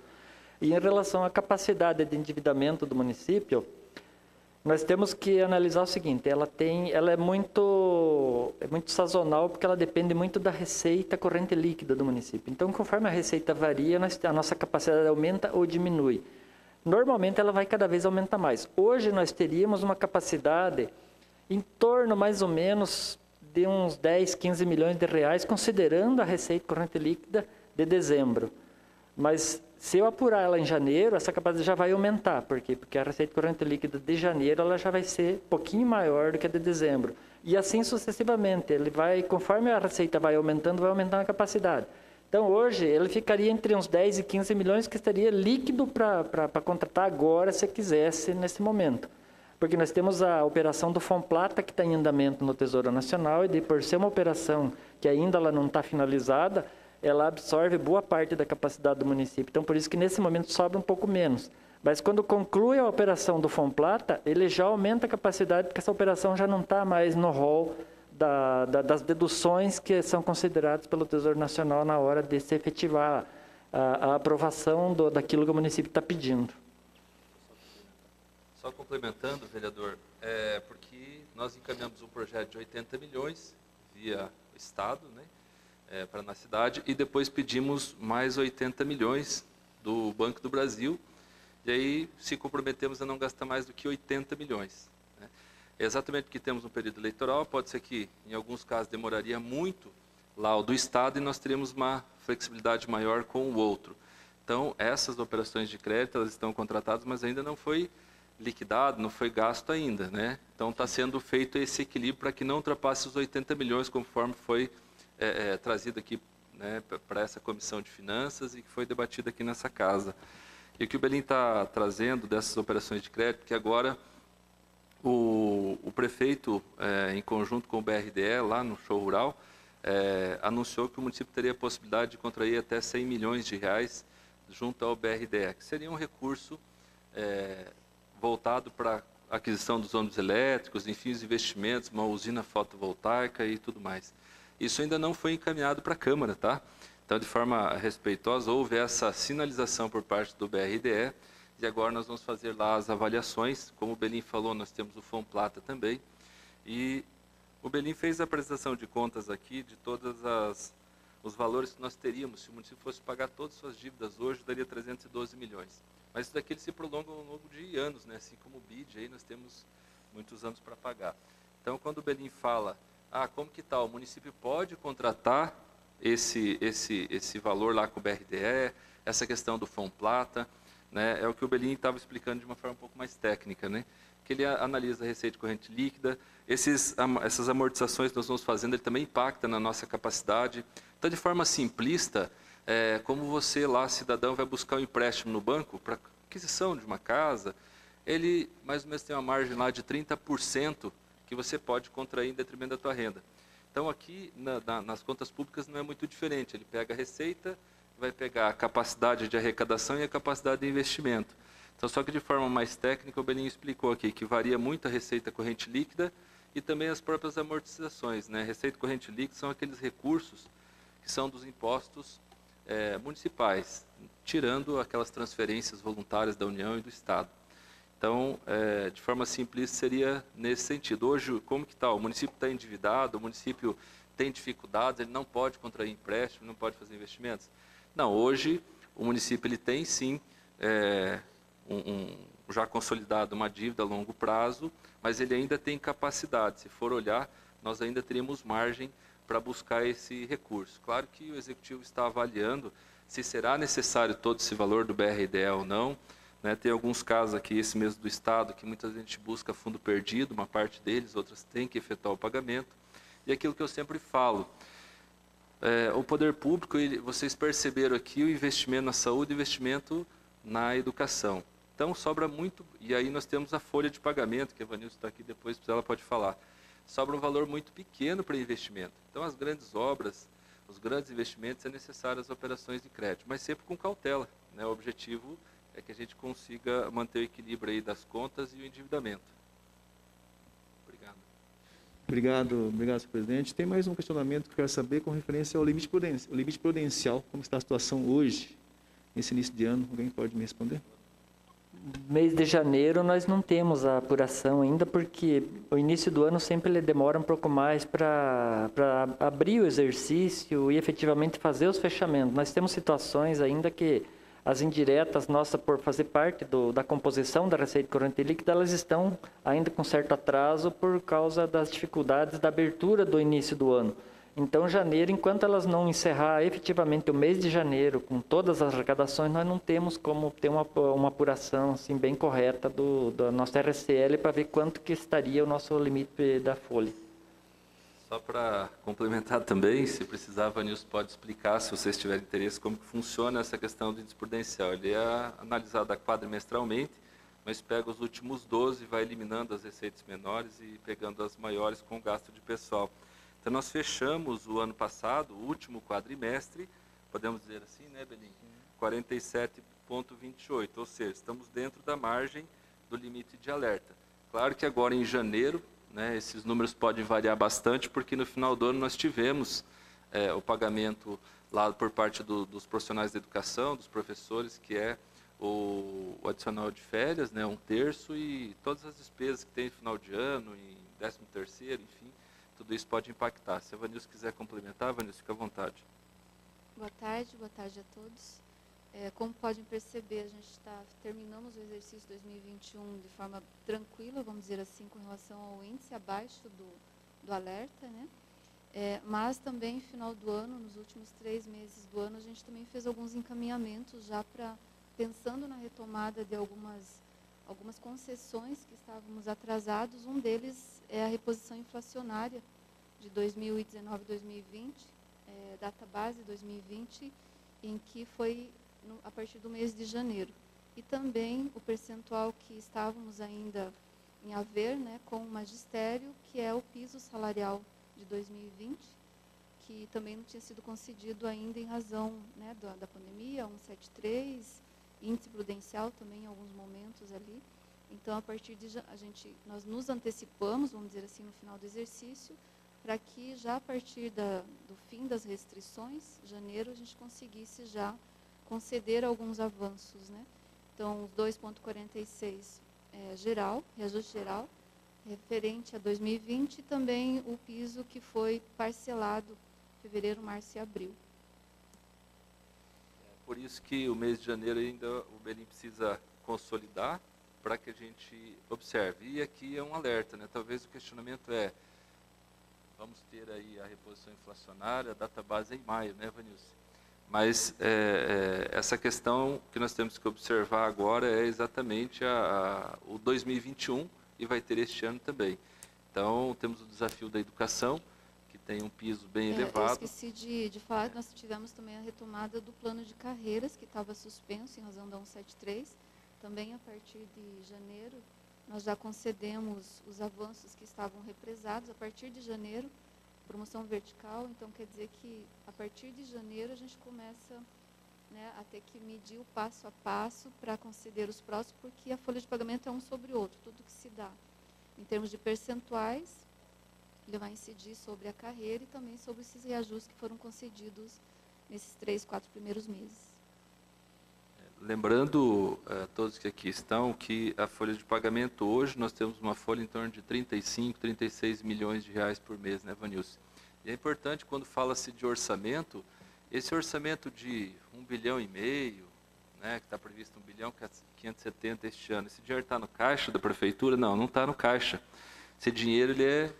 E em relação à capacidade de endividamento do município, nós temos que analisar o seguinte, ela é muito sazonal, porque ela depende muito da receita corrente líquida do município. Então, conforme a receita varia, a nossa capacidade aumenta ou diminui. Normalmente, ela vai cada vez aumentar mais. Hoje, nós teríamos uma capacidade em torno, mais ou menos, de uns 10, 15 milhões de reais, considerando a receita corrente líquida de dezembro. Mas, se eu apurar ela em janeiro, essa capacidade já vai aumentar. Por quê? Porque a receita corrente líquida de janeiro ela já vai ser um pouquinho maior do que a de dezembro. e assim sucessivamente. Ele vai, conforme a receita vai aumentando a capacidade. Então, hoje, ele ficaria entre uns 10 e 15 milhões, que estaria líquido para contratar agora, se quisesse, nesse momento. Porque nós temos a operação do Fomplata, que está em andamento no Tesouro Nacional, e por ser uma operação que ainda ela não está finalizada, ela absorve boa parte da capacidade do município. Então, por isso que nesse momento sobra um pouco menos. Mas quando conclui a operação do Fomplata, ele já aumenta a capacidade, porque essa operação já não está mais no rol das deduções que são consideradas pelo Tesouro Nacional na hora de se efetivar a aprovação daquilo que o município está pedindo. Só complementando, vereador, porque nós encaminhamos um projeto de 80 milhões via Estado, né, para na cidade, e depois pedimos mais 80 milhões do Banco do Brasil, e aí se comprometemos a não gastar mais do que 80 milhões. Né. É exatamente porque temos um período eleitoral, pode ser que em alguns casos demoraria muito lá o do Estado e nós teríamos uma flexibilidade maior com o outro. Então, essas operações de crédito, elas estão contratadas, mas ainda não foi liquidado, não foi gasto ainda, né? Então está sendo feito esse equilíbrio para que não ultrapasse os 80 milhões, conforme foi trazido aqui, né, para essa comissão de finanças e que foi debatido aqui nessa casa. E o que o Belin está trazendo dessas operações de crédito, que agora o prefeito, em conjunto com o BRDE, lá no show rural, anunciou que o município teria a possibilidade de contrair até 100 milhões de reais junto ao BRDE, que seria um recurso voltado para a aquisição dos ônibus elétricos, enfim, os investimentos, uma usina fotovoltaica e tudo mais. Isso ainda não foi encaminhado para a Câmara, tá? Então, de forma respeitosa, houve essa sinalização por parte do BRDE, e agora nós vamos fazer lá as avaliações. Como o Belin falou, nós temos o Fomplata também, e o Belin fez a apresentação de contas aqui de todos os valores que nós teríamos. Se o município fosse pagar todas as suas dívidas hoje, daria 312 milhões. Mas isso daqui ele se prolonga ao longo de anos, né? Assim como o BID, aí nós temos muitos anos para pagar. Então, quando o Belin fala, como que está? O município pode contratar esse valor lá com o BRDE, essa questão do Fomplata, né? É o que o Belin estava explicando de uma forma um pouco mais técnica, né? Que ele analisa a receita corrente líquida, essas amortizações que nós vamos fazendo, ele também impacta na nossa capacidade. Então, de forma simplista, como você lá, cidadão, vai buscar um empréstimo no banco para aquisição de uma casa, ele mais ou menos tem uma margem lá de 30% que você pode contrair em detrimento da tua renda. Então, aqui nas contas públicas não é muito diferente. Ele pega a receita, vai pegar a capacidade de arrecadação e a capacidade de investimento. Então, só que de forma mais técnica, o Belin explicou aqui que varia muito a receita corrente líquida e também as próprias amortizações, né? Receita corrente líquida são aqueles recursos que são dos impostos municipais, tirando aquelas transferências voluntárias da União e do Estado. Então, de forma simples, seria nesse sentido. Hoje, como que está? O município está endividado, o município tem dificuldades, ele não pode contrair empréstimo, não pode fazer investimentos? Não, hoje o município ele tem sim, já consolidado uma dívida a longo prazo, mas ele ainda tem capacidade. Se for olhar, nós ainda teríamos margem para buscar esse recurso. Claro que o Executivo está avaliando se será necessário todo esse valor do BRDE ou não, né? Tem alguns casos aqui, esse mesmo do Estado, que muita gente busca fundo perdido, uma parte deles, outras têm que efetuar o pagamento. E aquilo que eu sempre falo, o poder público, vocês perceberam aqui o investimento na saúde, o investimento na educação. Então, sobra muito, e aí nós temos a folha de pagamento, que a Vanilson está aqui depois, ela pode falar. Sobra um valor muito pequeno para investimento. Então, as grandes obras, os grandes investimentos, é necessário as operações de crédito, mas sempre com cautela, né? O objetivo é que a gente consiga manter o equilíbrio aí das contas e o endividamento. Obrigado. Obrigado, senhor presidente. Tem mais um questionamento que eu quero saber com referência ao limite prudencial. Como está a situação hoje, nesse início de ano? Alguém pode me responder? Mês de janeiro nós não temos a apuração ainda, porque o início do ano sempre ele demora um pouco mais para abrir o exercício e efetivamente fazer os fechamentos. Nós temos situações ainda que as indiretas nossas, por fazer parte da composição da receita corrente líquida, elas estão ainda com certo atraso por causa das dificuldades da abertura do início do ano. Então, janeiro, enquanto elas não encerrar efetivamente o mês de janeiro, com todas as arrecadações, nós não temos como ter uma apuração assim, bem correta da nossa RCL para ver quanto que estaria o nosso limite da folha. Só para complementar também, se precisar, a Vanilson pode explicar, se vocês tiverem interesse, como que funciona essa questão do índice prudencial. Ele é analisado quadrimestralmente, mas pega os últimos 12 e vai eliminando as receitas menores e pegando as maiores com gasto de pessoal. Então, nós fechamos o ano passado, o último quadrimestre, podemos dizer assim, né, Belim? 47,28, ou seja, estamos dentro da margem do limite de alerta. Claro que agora em janeiro, né, esses números podem variar bastante, porque no final do ano nós tivemos o pagamento lá por parte dos profissionais da educação, dos professores, que é o adicional de férias, né, 1/3, e todas as despesas que tem no final de ano, em 13º, enfim, tudo isso pode impactar. Se a Vanilson quiser complementar, Vanilson, fica à vontade. Boa tarde a todos. Como podem perceber, a gente terminamos o exercício 2021 de forma tranquila, vamos dizer assim, com relação ao índice abaixo do alerta, né? Mas também, no final do ano, nos últimos 3 meses do ano, a gente também fez alguns encaminhamentos já pensando na retomada de algumas concessões que estávamos atrasados. Um deles é a reposição inflacionária de 2019 e 2020, data base 2020, em que foi a partir do mês de janeiro. E também o percentual que estávamos ainda em haver, né, com o magistério, que é o piso salarial de 2020, que também não tinha sido concedido ainda em razão, né, da pandemia, 173, índice prudencial também em alguns momentos ali. Então, a partir de nós nos antecipamos, vamos dizer assim, no final do exercício, para que já a partir do fim das restrições, janeiro, a gente conseguisse já conceder alguns avanços, né? Então, os 2,46 reajuste geral, referente a 2020, e também o piso que foi parcelado em fevereiro, março e abril. Por isso que o mês de janeiro ainda o Belim precisa consolidar para que a gente observe. E aqui é um alerta, né? Talvez o questionamento vamos ter aí a reposição inflacionária, a data base é em maio, né, Vanilson? Mas essa questão que nós temos que observar agora é exatamente o 2021, e vai ter este ano também. Então, temos o desafio da educação, que tem um piso bem elevado. Eu esqueci de falar que nós tivemos também a retomada do plano de carreiras, que estava suspenso em razão da 173. Também, a partir de janeiro, nós já concedemos os avanços que estavam represados. A partir de janeiro, promoção vertical, então quer dizer que a partir de janeiro a gente começa, né, a ter que medir o passo a passo para conceder os próximos, porque a folha de pagamento é um sobre o outro, tudo que se dá. Em termos de percentuais, ele vai incidir sobre a carreira e também sobre esses reajustes que foram concedidos nesses 3, 4 primeiros meses. Lembrando todos que aqui estão, que a folha de pagamento hoje, nós temos uma folha em torno de 35, 36 milhões de reais por mês, né, Vanilson? E é importante, quando fala-se de orçamento, esse orçamento de 1,5 bilhão, né, que está previsto 1 bilhão 570 este ano, esse dinheiro está no caixa da prefeitura? Não, não está no caixa. Esse dinheiro ele é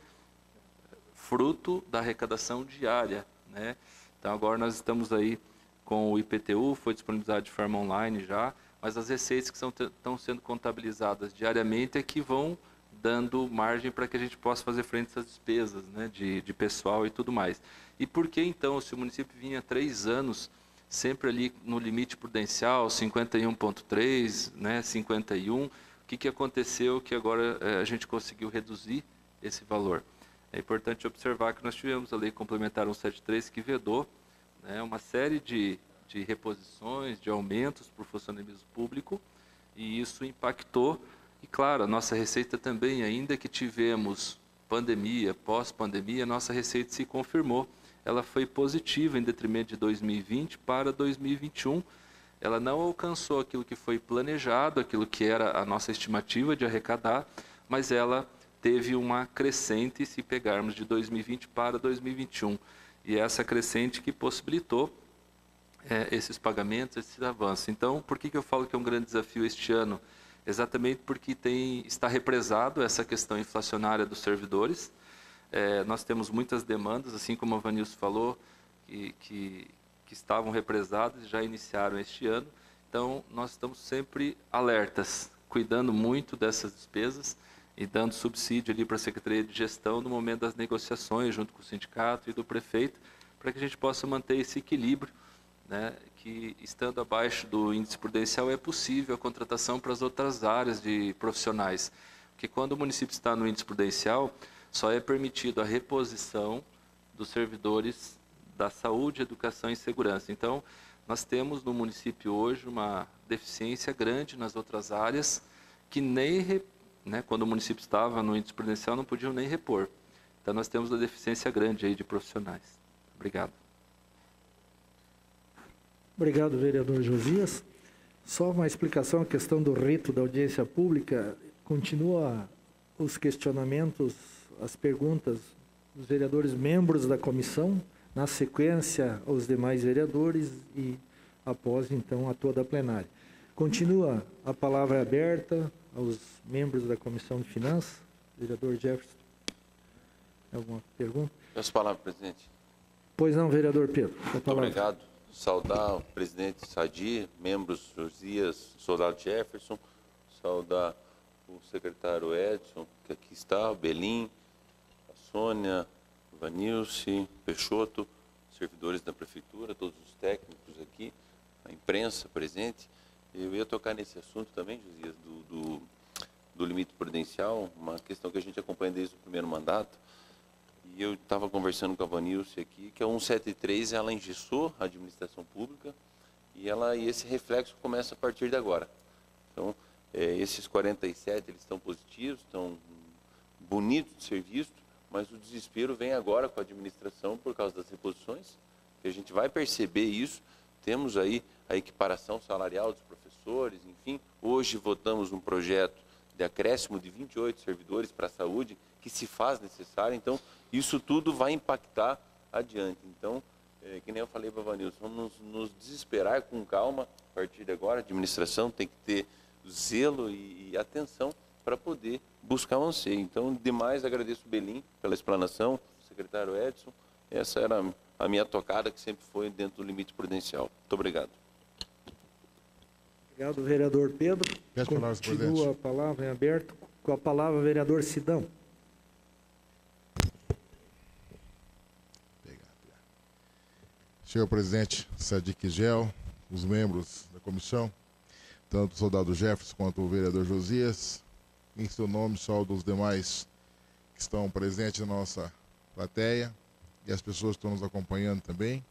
fruto da arrecadação diária, né? Então, agora nós estamos aí com o IPTU, foi disponibilizado de forma online já, mas as receitas que estão sendo contabilizadas diariamente é que vão dando margem para que a gente possa fazer frente a essas despesas, né, de pessoal e tudo mais. E por que, então, se o município vinha há 3 anos sempre ali no limite prudencial, 51,3, né, 51, o que aconteceu que agora a gente conseguiu reduzir esse valor? É importante observar que nós tivemos a Lei Complementar 173 que vedou, né, uma série de reposições, de aumentos para o funcionalismo público, e isso impactou. E, claro, a nossa receita também, ainda que tivemos pandemia, pós-pandemia, a nossa receita se confirmou. Ela foi positiva em detrimento de 2020 para 2021. Ela não alcançou aquilo que foi planejado, aquilo que era a nossa estimativa de arrecadar, mas ela teve uma crescente se pegarmos de 2020 para 2021. E essa crescente que possibilitou esses pagamentos, esses avanços. Então, por que eu falo que é um grande desafio este ano? Exatamente porque está represado essa questão inflacionária dos servidores. Nós temos muitas demandas, assim como a Vanilson falou, que estavam represadas e já iniciaram este ano. Então, nós estamos sempre alertas, cuidando muito dessas despesas. e dando subsídio ali para a Secretaria de Gestão no momento das negociações, junto com o sindicato e do prefeito, para que a gente possa manter esse equilíbrio, né, que estando abaixo do índice prudencial é possível a contratação para as outras áreas de profissionais. Porque quando o município está no índice prudencial, só é permitido a reposição dos servidores da saúde, educação e segurança. Então, nós temos no município hoje uma deficiência grande nas outras áreas que nem, né, quando o município estava no índice prudencial, não podiam nem repor. Então, nós temos uma deficiência grande aí de profissionais. Obrigado. Obrigado, vereador Josias. Só uma explicação, a questão do rito da audiência pública, continua os questionamentos, as perguntas dos vereadores membros da comissão, na sequência aos demais vereadores e após, então, a toda a plenária. Continua a palavra aberta aos membros da Comissão de Finanças. Vereador Jefferson, alguma pergunta? Peço palavra, presidente. Pois não, vereador Pedro. Muito obrigado. Saudar o presidente Sadi, membros Josias, soldado Jefferson, saudar o secretário Edson, que aqui está, o Belim, a Sônia, o Vanilce, Peixoto, servidores da prefeitura, todos os técnicos aqui, a imprensa presente. Eu ia tocar nesse assunto também, Josias, do limite prudencial, uma questão que a gente acompanha desde o primeiro mandato. E eu estava conversando com a Vanilce aqui, que a 173 ela engessou a administração pública e esse reflexo começa a partir de agora. Então, esses 47 eles estão positivos, estão bonitos de ser visto, mas o desespero vem agora com a administração por causa das reposições, que a gente vai perceber isso. Temos aí a equiparação salarial dos professores, enfim. Hoje votamos um projeto de acréscimo de 28 servidores para a saúde, que se faz necessário. Então, isso tudo vai impactar adiante. Então, que nem eu falei para a Vanilson, vamos nos desesperar com calma a partir de agora. A administração tem que ter zelo e atenção para poder buscar um anseio. Então, demais, agradeço o Belim pela explanação, o secretário Edson. Essa era a minha tocada, que sempre foi dentro do limite prudencial. Muito obrigado. Obrigado, vereador Pedro. Continua a palavra em aberto. Com a palavra, vereador Sidão. Senhor presidente Sadiq Gel, os membros da comissão, tanto o soldado Jefferson quanto o vereador Josias, em seu nome, saúdo os demais que estão presentes na nossa plateia e as pessoas que estão nos acompanhando também.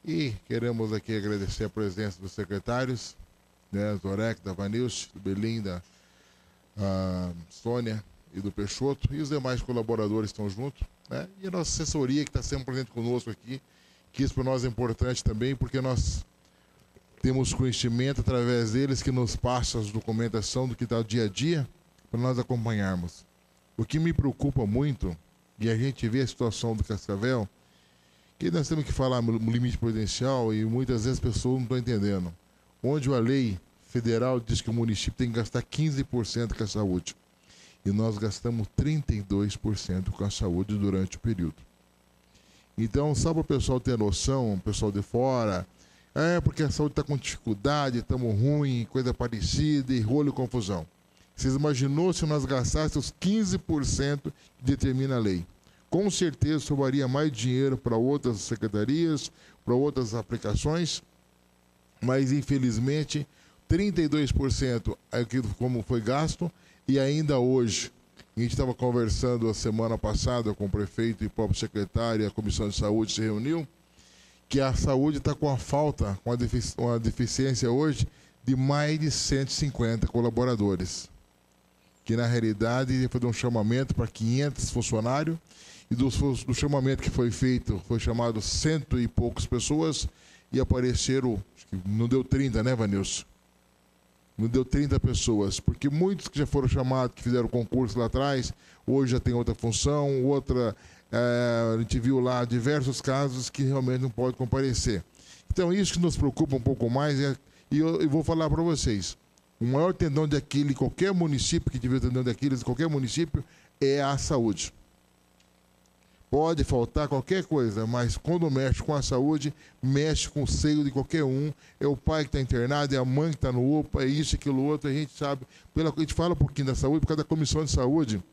E queremos aqui agradecer a presença dos secretários, né, do Orec, da Vanilce, do Belim, da Sônia e do Peixoto, e os demais colaboradores estão juntos, né, e a nossa assessoria que está sempre presente conosco aqui, que isso para nós é importante também, porque nós temos conhecimento através deles que nos passa as documentação do que está dia a dia, para nós acompanharmos. O que me preocupa muito, e a gente vê a situação do Cascavel, que nós temos que falar no limite prudencial e muitas vezes as pessoas não estão entendendo. Onde a lei federal diz que o município tem que gastar 15% com a saúde. E nós gastamos 32% com a saúde durante o período. Então, só para o pessoal ter noção, o pessoal de fora, porque a saúde está com dificuldade, estamos ruim, coisa parecida, e rolo e confusão. Vocês imaginou se nós gastássemos os 15% que determina a lei? Com certeza sobraria mais dinheiro para outras secretarias, para outras aplicações, mas infelizmente 32% é como foi gasto, e ainda hoje, a gente estava conversando a semana passada com o prefeito e o próprio secretário, e a Comissão de Saúde se reuniu, que a saúde está com a falta, com uma deficiência hoje de mais de 150 colaboradores. Que na realidade ia fazer um chamamento para 500 funcionários, e do chamamento que foi feito, foi chamado 100 e poucas pessoas, e apareceram, acho que não deu 30, né, Vanilson? Não deu 30 pessoas, porque muitos que já foram chamados, que fizeram concurso lá atrás, hoje já tem outra função, outra, a gente viu lá diversos casos que realmente não pode comparecer. Então, isso que nos preocupa um pouco mais, e eu vou falar para vocês, o maior tendão de Aquiles, qualquer município que tiver tendão de Aquiles, qualquer município, é a saúde. Pode faltar qualquer coisa, mas quando mexe com a saúde, mexe com o seio de qualquer um. É o pai que está internado, é a mãe que está no UPA, é isso, aquilo, outro. A gente sabe, a gente fala um pouquinho da saúde, por causa da Comissão de Saúde,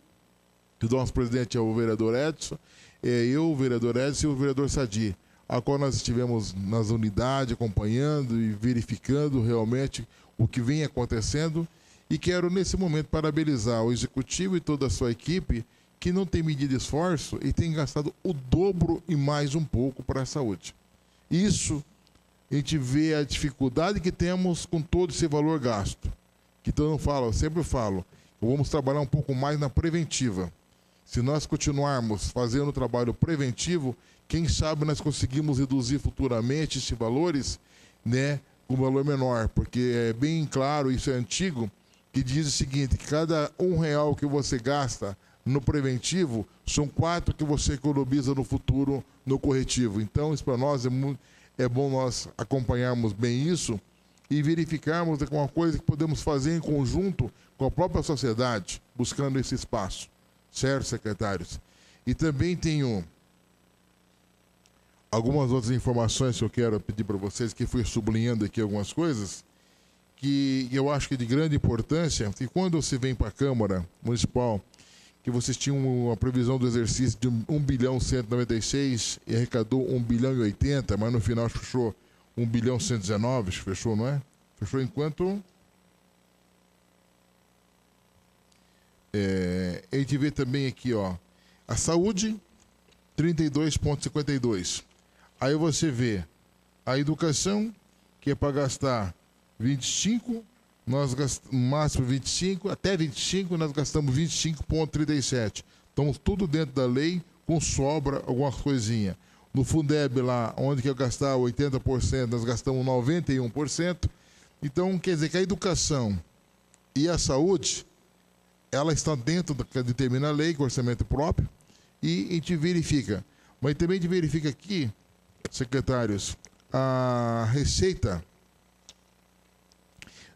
que o nosso presidente é o vereador Edson, eu, o vereador Edson e o vereador Sadi, a qual nós estivemos nas unidades acompanhando e verificando realmente o que vem acontecendo. E quero, nesse momento, parabenizar o Executivo e toda a sua equipe, que não tem medido esforço e tem gastado o dobro e mais um pouco para a saúde. Isso, a gente vê a dificuldade que temos com todo esse valor gasto. Que todo mundo fala, eu sempre falo, vamos trabalhar um pouco mais na preventiva. Se nós continuarmos fazendo o trabalho preventivo, quem sabe nós conseguimos reduzir futuramente esses valores, né, com valor menor, porque é bem claro, isso é antigo, que diz o seguinte, que cada R$1 que você gasta no preventivo, são 4 que você economiza no futuro, no corretivo. Então, isso para nós é bom nós acompanharmos bem isso e verificarmos uma coisa que podemos fazer em conjunto com a própria sociedade, buscando esse espaço. Certo, secretários? E também tenho algumas outras informações que eu quero pedir para vocês, que fui sublinhando aqui algumas coisas, que eu acho que é de grande importância, que quando você vem para a Câmara Municipal, que vocês tinham uma previsão do exercício de 1.196 e arrecadou 1.080, mas no final fechou 1.119, fechou, não é? Fechou enquanto... a gente vê também aqui, ó, a saúde, 32,52. Aí você vê a educação, que é para gastar 25, nós gastamos máximo 25, até 25, nós gastamos 25,37. Estamos tudo dentro da lei, com sobra alguma coisinha. No Fundeb lá, onde que eu gastar 80%, nós gastamos 91%. Então, quer dizer que a educação e a saúde, ela está dentro da que determina a lei, com orçamento próprio, e a gente verifica. Mas também a gente verifica aqui, secretários, a receita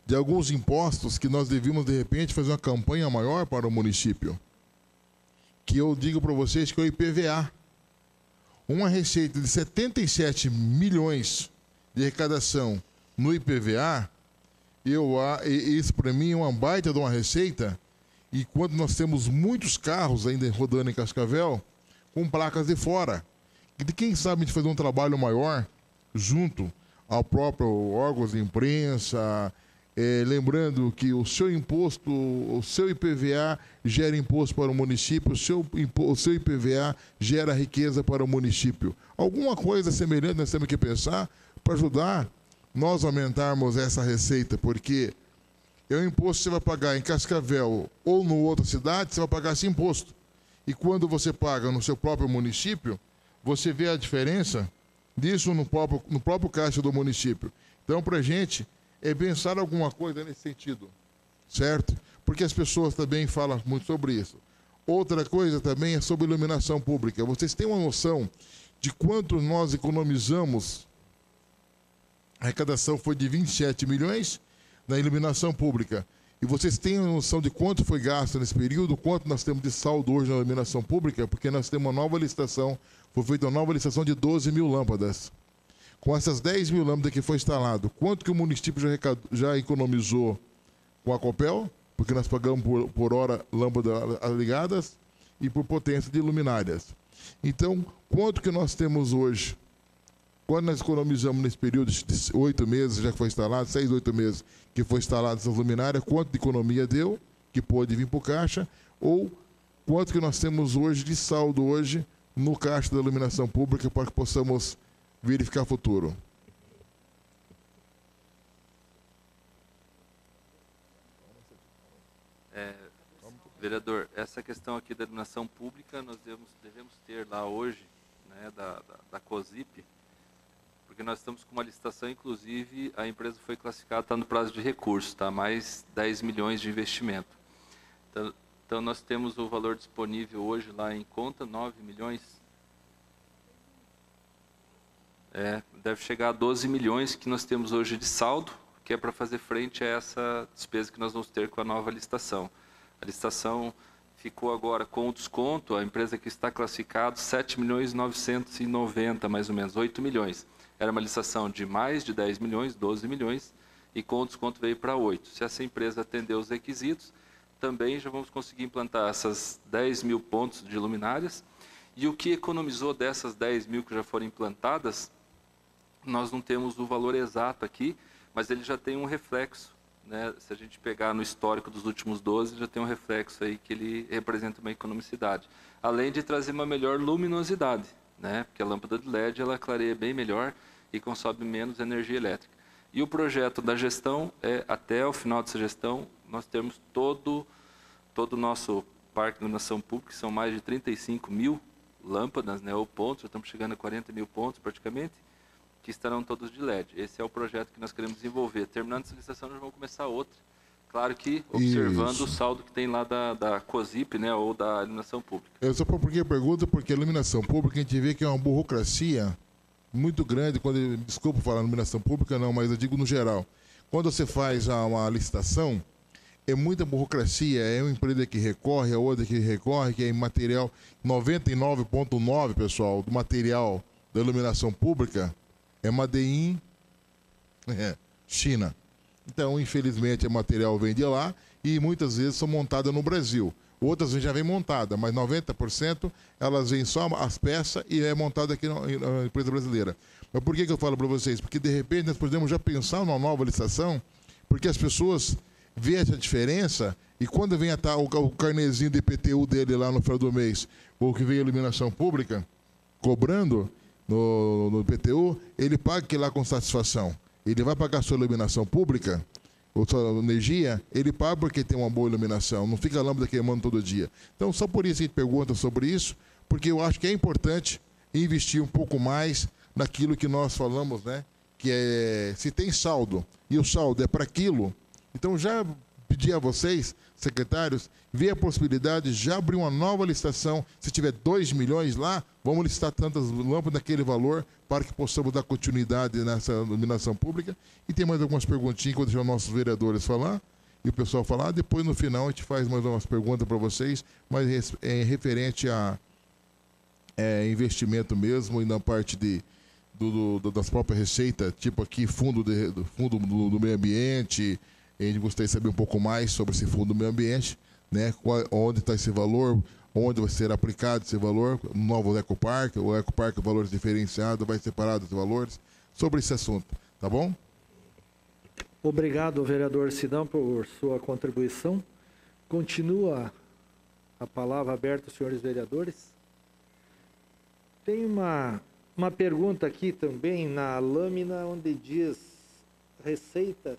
de alguns impostos que nós devíamos, de repente, fazer uma campanha maior para o município. Que eu digo para vocês que é o IPVA. Uma receita de 77 milhões de arrecadação no IPVA, isso para mim é uma baita de uma receita, e quando nós temos muitos carros ainda rodando em Cascavel, com placas de fora. E de quem sabe a gente fazer um trabalho maior, junto ao próprio órgãos de imprensa, lembrando que o seu imposto, o seu IPVA gera imposto para o município, o seu IPVA gera riqueza para o município. Alguma coisa semelhante nós temos que pensar para ajudar nós a aumentarmos essa receita, porque é um imposto que você vai pagar em Cascavel ou em outra cidade, você vai pagar esse imposto. E quando você paga no seu próprio município, você vê a diferença disso no próprio caixa do município. Então, para a gente, é pensar alguma coisa nesse sentido, certo? Porque as pessoas também falam muito sobre isso. Outra coisa também é sobre iluminação pública. Vocês têm uma noção de quanto nós economizamos? A arrecadação foi de 27 milhões na iluminação pública. E vocês têm uma noção de quanto foi gasto nesse período, quanto nós temos de saldo hoje na iluminação pública? Porque nós temos uma nova licitação, foi feita uma nova licitação de 12 mil lâmpadas. Com essas 10 mil lâmpadas que foi instalado, quanto que o município já economizou com a Copel? Porque nós pagamos por hora lâmpadas ligadas e por potência de luminárias. Então, quanto que nós temos hoje? Quando nós economizamos nesse período de 8 meses, já que foi instalado, 6, 8 meses que foi instalado essas luminárias, quanto de economia deu, que pode vir para o caixa, ou quanto que nós temos hoje de saldo hoje no caixa da iluminação pública para que possamos verificar o futuro. Vereador, essa questão aqui da iluminação pública, nós devemos ter lá hoje, né, da COSIP, porque nós estamos com uma licitação, inclusive a empresa foi classificada, está no prazo de recurso, tá? Mais 10 milhões de investimento. Então nós temos o valor disponível hoje lá em conta, 9 milhões. Deve chegar a 12 milhões que nós temos hoje de saldo, que é para fazer frente a essa despesa que nós vamos ter com a nova licitação. A licitação ficou agora com o desconto, a empresa que está classificada, 7.990.000, mais ou menos, 8 milhões. Era uma licitação de mais de 10 milhões, 12 milhões, e com o desconto veio para 8. Se essa empresa atender os requisitos, também já vamos conseguir implantar essas 10 mil pontos de luminárias. E o que economizou dessas 10 mil que já foram implantadas, nós não temos o valor exato aqui, mas ele já tem um reflexo, né? Se a gente pegar no histórico dos últimos 12, já tem um reflexo aí que ele representa uma economicidade. Além de trazer uma melhor luminosidade, né? Porque a lâmpada de LED ela clareia bem melhor e consome menos energia elétrica. E o projeto da gestão é, até o final dessa gestão, nós temos todo o nosso parque de iluminação pública, que são mais de 35 mil lâmpadas, né, ou pontos, já estamos chegando a 40 mil pontos praticamente, que estarão todos de LED. Esse é o projeto que nós queremos desenvolver. Terminando essa licitação, nós vamos começar outra. Claro que observando o saldo que tem lá da COSIP, né, ou da iluminação pública. Eu só porque pergunto, porque a iluminação pública, a gente vê que é uma burocracia muito grande, desculpa falar iluminação pública não, mas eu digo no geral. Quando você faz uma licitação, é muita burocracia, é uma empresa que recorre, a outra que recorre, que é material 99,9%, pessoal, do material da iluminação pública é made in China. Então, infelizmente, o material vem de lá e muitas vezes são montadas no Brasil. Outras já vem montada, mas 90% elas vêm só as peças e é montada aqui na empresa brasileira. Mas por que eu falo para vocês? Porque, de repente, nós podemos já pensar numa nova licitação, porque as pessoas vê essa diferença e quando vem o carnezinho de IPTU dele lá no final do mês, ou que vem a iluminação pública, cobrando no IPTU, ele paga aquilo lá com satisfação. Ele vai pagar sua iluminação pública, ou sua energia, ele paga porque tem uma boa iluminação, não fica a lâmpada queimando todo dia. Então, só por isso a gente pergunta sobre isso, porque eu acho que é importante investir um pouco mais naquilo que nós falamos, né? Que é, se tem saldo, e o saldo é para aquilo. Então, já pedi a vocês, secretários, ver a possibilidade de já abrir uma nova licitação. Se tiver 2 milhões lá, vamos licitar tantas lâmpadas naquele valor para que possamos dar continuidade nessa iluminação pública. E tem mais algumas perguntinhas que eu vou deixar os nossos vereadores falar e o pessoal falar. Depois, no final, a gente faz mais umas perguntas para vocês, mas referente a investimento mesmo e na parte das próprias receitas, tipo aqui, fundo do meio ambiente. A gente gostaria de saber um pouco mais sobre esse fundo do meio ambiente, né? Onde está esse valor, onde vai ser aplicado esse valor, no novo ecoparque, o ecoparque, valores diferenciados, vai separar os valores, sobre esse assunto, tá bom? Obrigado, vereador Sidão, por sua contribuição. Continua a palavra aberta, senhores vereadores. Tem uma pergunta aqui também na lâmina onde diz receitas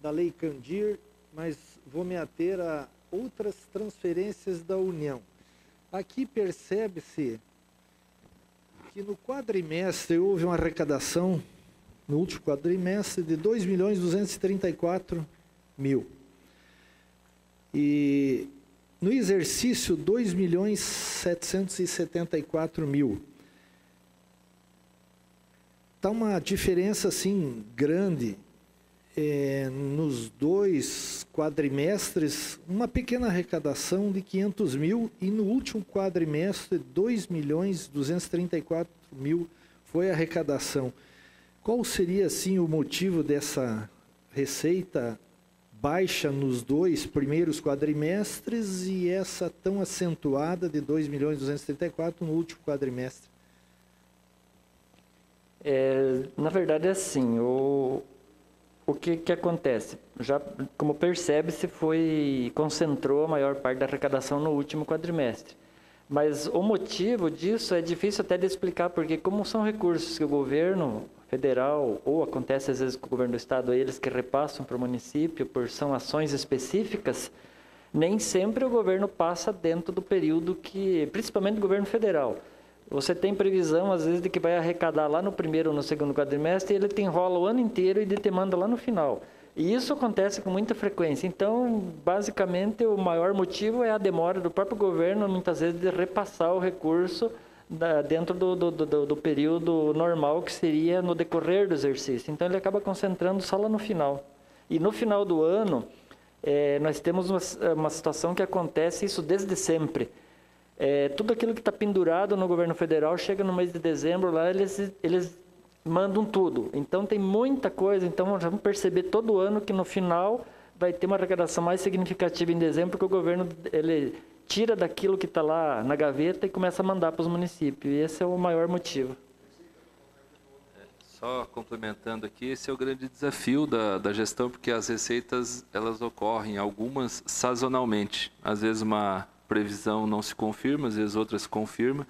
da Lei Candir, mas vou me ater a outras transferências da União. Aqui percebe-se que no quadrimestre houve uma arrecadação, no último quadrimestre, de 2.234.000. E no exercício, 2.774.000. Está uma diferença assim grande. Nos 2 quadrimestres, uma pequena arrecadação de 500.000 e no último quadrimestre, 2.234.000 foi a arrecadação. Qual seria, assim, o motivo dessa receita baixa nos 2 primeiros quadrimestres e essa tão acentuada de 2.234.000 no último quadrimestre? Na verdade, é assim, o que acontece? Já, como percebe-se, concentrou a maior parte da arrecadação no último quadrimestre. Mas o motivo disso é difícil até de explicar, porque como são recursos que o governo federal, ou acontece às vezes com o governo do estado, eles que repassam para o município, são ações específicas, nem sempre o governo passa dentro do período que, principalmente o governo federal. Você tem previsão, às vezes, de que vai arrecadar lá no primeiro ou no segundo quadrimestre e ele te enrola o ano inteiro e te manda lá no final. E isso acontece com muita frequência. Então, basicamente, o maior motivo é a demora do próprio governo, muitas vezes, de repassar o recurso dentro do período normal, que seria no decorrer do exercício. Então, ele acaba concentrando só lá no final. E no final do ano, nós temos uma situação que acontece isso desde sempre. Tudo aquilo que está pendurado no governo federal, chega no mês de dezembro, lá eles mandam tudo. Então, tem muita coisa. Então, nós vamos perceber todo ano que no final vai ter uma arrecadação mais significativa em dezembro, porque o governo ele tira daquilo que está lá na gaveta e começa a mandar para os municípios. E esse é o maior motivo. Só complementando aqui, esse é o grande desafio da gestão, porque as receitas elas ocorrem, algumas sazonalmente. Às vezes uma previsão não se confirma, às vezes outra se confirma,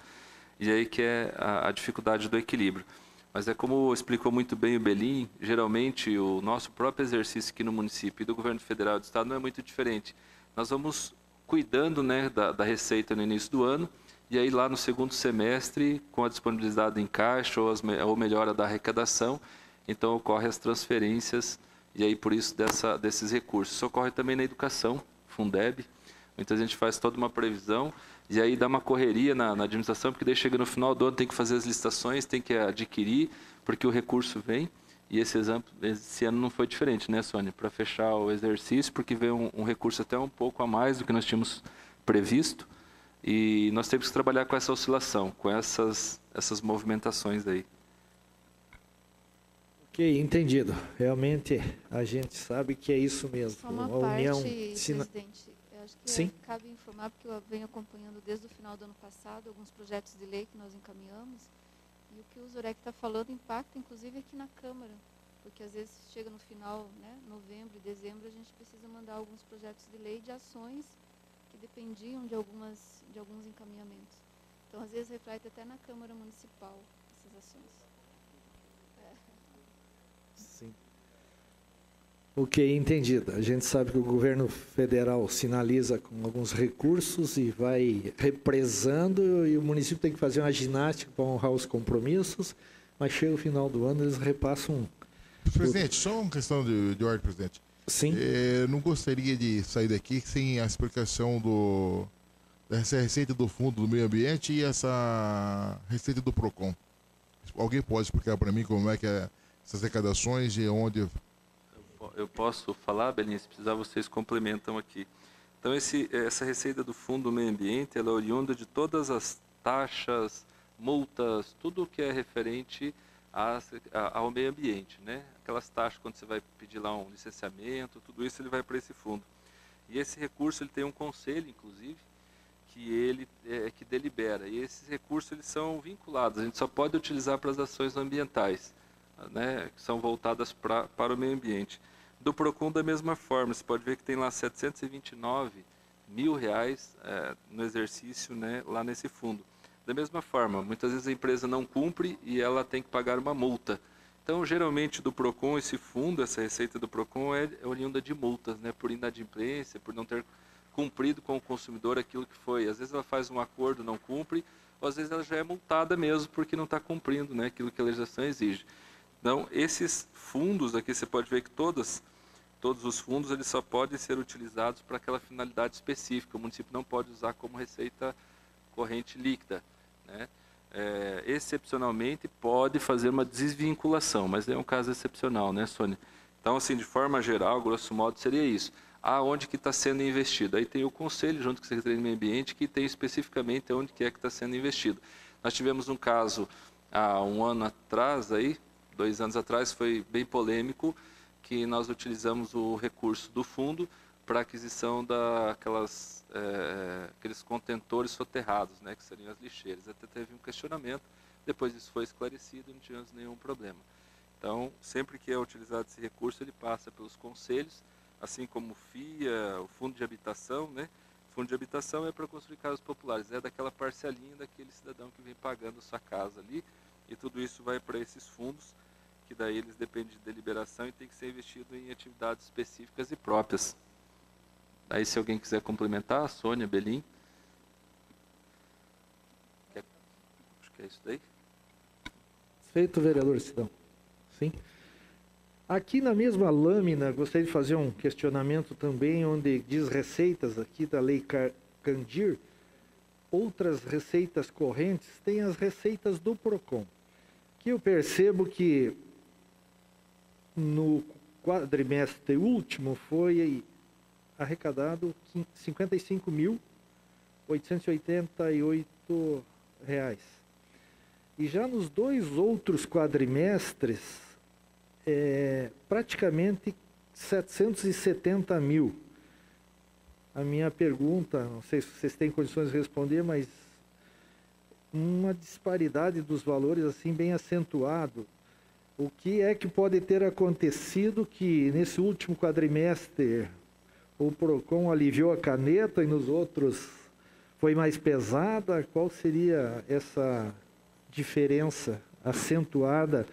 e aí que é a dificuldade do equilíbrio. Mas é como explicou muito bem o Belim, geralmente o nosso próprio exercício aqui no município e do governo federal e do estado não é muito diferente. Nós vamos cuidando, né, da receita no início do ano, e aí lá no segundo semestre, com a disponibilidade em caixa ou melhora da arrecadação, então ocorrem as transferências, e aí por isso desses recursos. Isso ocorre também na educação, Fundeb, muita gente faz toda uma previsão, e aí dá uma correria na administração, porque daí chega no final do ano, tem que fazer as licitações, tem que adquirir, porque o recurso vem, e esse ano não foi diferente, né, Sônia? Para fechar o exercício, porque veio um recurso até um pouco a mais do que nós tínhamos previsto, e nós temos que trabalhar com essa oscilação, com essas movimentações aí. Ok, entendido. Realmente, a gente sabe que é isso mesmo. Só uma a União, presidente, eu acho que Sim. cabe informar, porque eu venho acompanhando desde o final do ano passado alguns projetos de lei que nós encaminhamos, e o que o Zurek está falando impacta, inclusive, aqui na Câmara, porque às vezes chega no final, né, novembro e dezembro, a gente precisa mandar alguns projetos de lei de ações que dependiam de alguns encaminhamentos. Então, às vezes, reflete até na Câmara Municipal essas ações. Sim. Ok, entendido. A gente sabe que o governo federal sinaliza com alguns recursos e vai represando, e o município tem que fazer uma ginástica para honrar os compromissos, mas chega o final do ano, eles repassam. Presidente, só uma questão de ordem, presidente. Sim. Não gostaria de sair daqui sem a explicação dessa receita do Fundo do Meio Ambiente e essa receita do PROCON. Alguém pode explicar para mim como é que é essas arrecadações e onde... Eu posso falar, Belinha, se precisar vocês complementam aqui. Então, essa receita do Fundo do Meio Ambiente, ela é oriunda de todas as taxas, multas, tudo o que é referente ao meio ambiente, né? Aquelas taxas quando você vai pedir lá um licenciamento, tudo isso ele vai para esse fundo. E esse recurso ele tem um conselho, inclusive, que ele que delibera. E esses recursos eles são vinculados. A gente só pode utilizar para as ações ambientais, né? Que são voltadas para o meio ambiente. Do PROCON da mesma forma. Você pode ver que tem lá R$729 mil no exercício, né? Lá nesse fundo. Da mesma forma, muitas vezes a empresa não cumpre e ela tem que pagar uma multa. Então, geralmente, do PROCON, esse fundo, essa receita do PROCON é oriunda de multas, né, por inadimplência, por não ter cumprido com o consumidor aquilo que foi. Às vezes ela faz um acordo, não cumpre, ou às vezes ela já é multada mesmo porque não está cumprindo, né, aquilo que a legislação exige. Então, esses fundos aqui, você pode ver que todos os fundos eles só podem ser utilizados para aquela finalidade específica. O município não pode usar como receita corrente líquida, né? Excepcionalmente pode fazer uma desvinculação, mas é um caso excepcional, né, Sônia? Então, assim, de forma geral, grosso modo, seria isso. Aonde que está sendo investido? Aí tem o conselho, junto com a Secretaria do Meio Ambiente, que tem especificamente onde que está sendo investido. Nós tivemos um caso há um ano atrás, 2 anos atrás, foi bem polêmico, que nós utilizamos o recurso do fundo para aquisição aqueles contentores soterrados, né, que seriam as lixeiras. Até teve um questionamento, depois isso foi esclarecido e não tivemos nenhum problema. Então, sempre que é utilizado esse recurso, ele passa pelos conselhos, assim como o FIA, o Fundo de Habitação, né? O Fundo de Habitação é para construir casas populares, é daquela parcelinha daquele cidadão que vem pagando a sua casa ali, e tudo isso vai para esses fundos, que daí eles dependem de deliberação e tem que ser investido em atividades específicas e próprias. Aí, se alguém quiser complementar, a Sônia, Belim. Acho que é isso daí. Feito, vereador Sidão. Sim. Aqui na mesma lâmina, gostaria de fazer um questionamento também, onde diz receitas aqui da Lei Candir, outras receitas correntes, tem as receitas do PROCON, que eu percebo que no quadrimestre último foi arrecadado R$ 55.888. E já nos 2 outros quadrimestres, praticamente 770 mil. A minha pergunta, não sei se vocês têm condições de responder, mas uma disparidade dos valores assim bem acentuado. O que é que pode ter acontecido que nesse último quadrimestre o PROCON aliviou a caneta e nos outros foi mais pesada? Qual seria essa diferença acentuada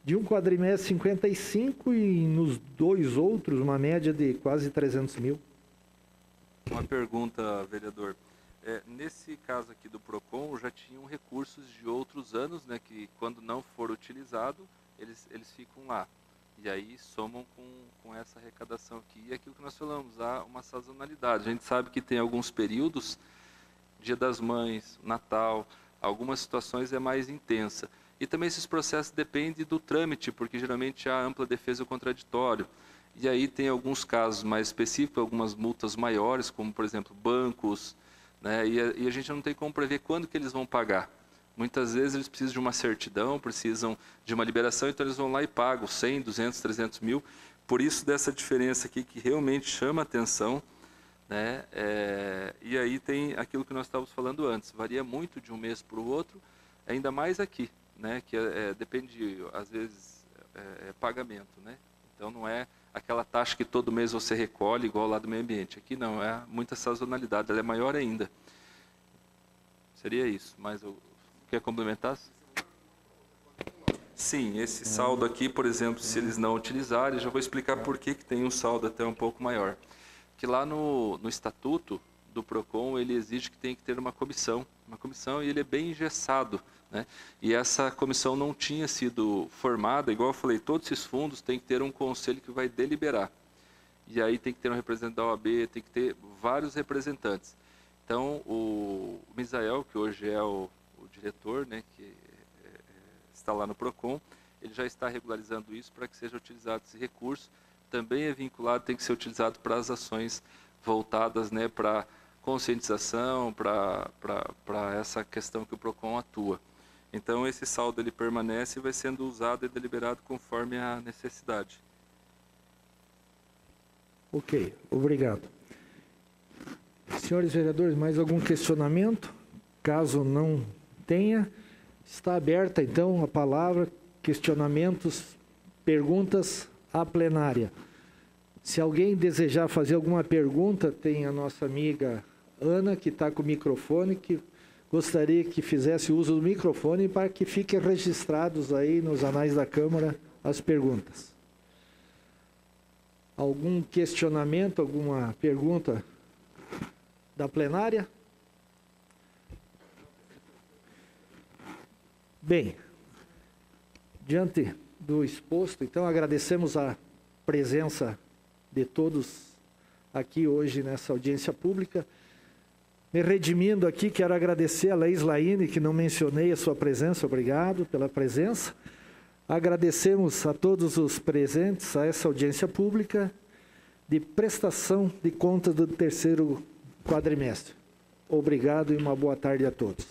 de um quadrimestre 55 e nos 2 outros uma média de quase 300 mil? Uma pergunta, vereador. Nesse caso aqui do PROCON, já tinham recursos de outros anos, né, que quando não for utilizado, eles ficam lá. E aí somam com essa arrecadação aqui. E aquilo que nós falamos, há uma sazonalidade. A gente sabe que tem alguns períodos, Dia das Mães, Natal, algumas situações é mais intensa. E também esses processos dependem do trâmite, porque geralmente há ampla defesa contraditório. E aí tem alguns casos mais específicos, algumas multas maiores, como, por exemplo, bancos, né? E a gente não tem como prever quando que eles vão pagar. Muitas vezes eles precisam de uma certidão, precisam de uma liberação, então eles vão lá e pagam 100, 200, 300 mil. Por isso dessa diferença aqui que realmente chama a atenção, né? E aí tem aquilo que nós estávamos falando antes, varia muito de um mês para o outro, ainda mais aqui, né? Que depende, às vezes, pagamento, né? Então não é aquela taxa que todo mês você recolhe, igual lá do meio ambiente. Aqui não, é muita sazonalidade, ela é maior ainda. Seria isso, mas quer complementar? Sim, esse saldo aqui, por exemplo, se eles não utilizarem, já vou explicar por que tem um saldo até um pouco maior. Que lá no estatuto do PROCON, ele exige que tem que ter uma comissão e ele é bem engessado, né? E essa comissão não tinha sido formada, igual eu falei, todos esses fundos tem que ter um conselho que vai deliberar. E aí tem que ter um representante da OAB, tem que ter vários representantes. Então, o Misael, que hoje é o diretor, né, que está lá no PROCON, ele já está regularizando isso para que seja utilizado esse recurso. Também é vinculado, tem que ser utilizado para as ações voltadas, né, para conscientização, para essa questão que o PROCON atua. Então, esse saldo ele permanece e vai sendo usado e deliberado conforme a necessidade. Ok, obrigado. Senhores vereadores, mais algum questionamento? Caso não tenha, está aberta então a palavra, questionamentos, perguntas à plenária. Se alguém desejar fazer alguma pergunta, tem a nossa amiga Ana, que está com o microfone, que gostaria que fizesse uso do microfone para que fiquem registrados aí nos anais da Câmara as perguntas. Algum questionamento, alguma pergunta da plenária? Bem, diante do exposto, então agradecemos a presença de todos aqui hoje nessa audiência pública. Me redimindo aqui, quero agradecer a Laís Laine, que não mencionei a sua presença, obrigado pela presença. Agradecemos a todos os presentes a essa audiência pública de prestação de contas do terceiro quadrimestre. Obrigado e uma boa tarde a todos.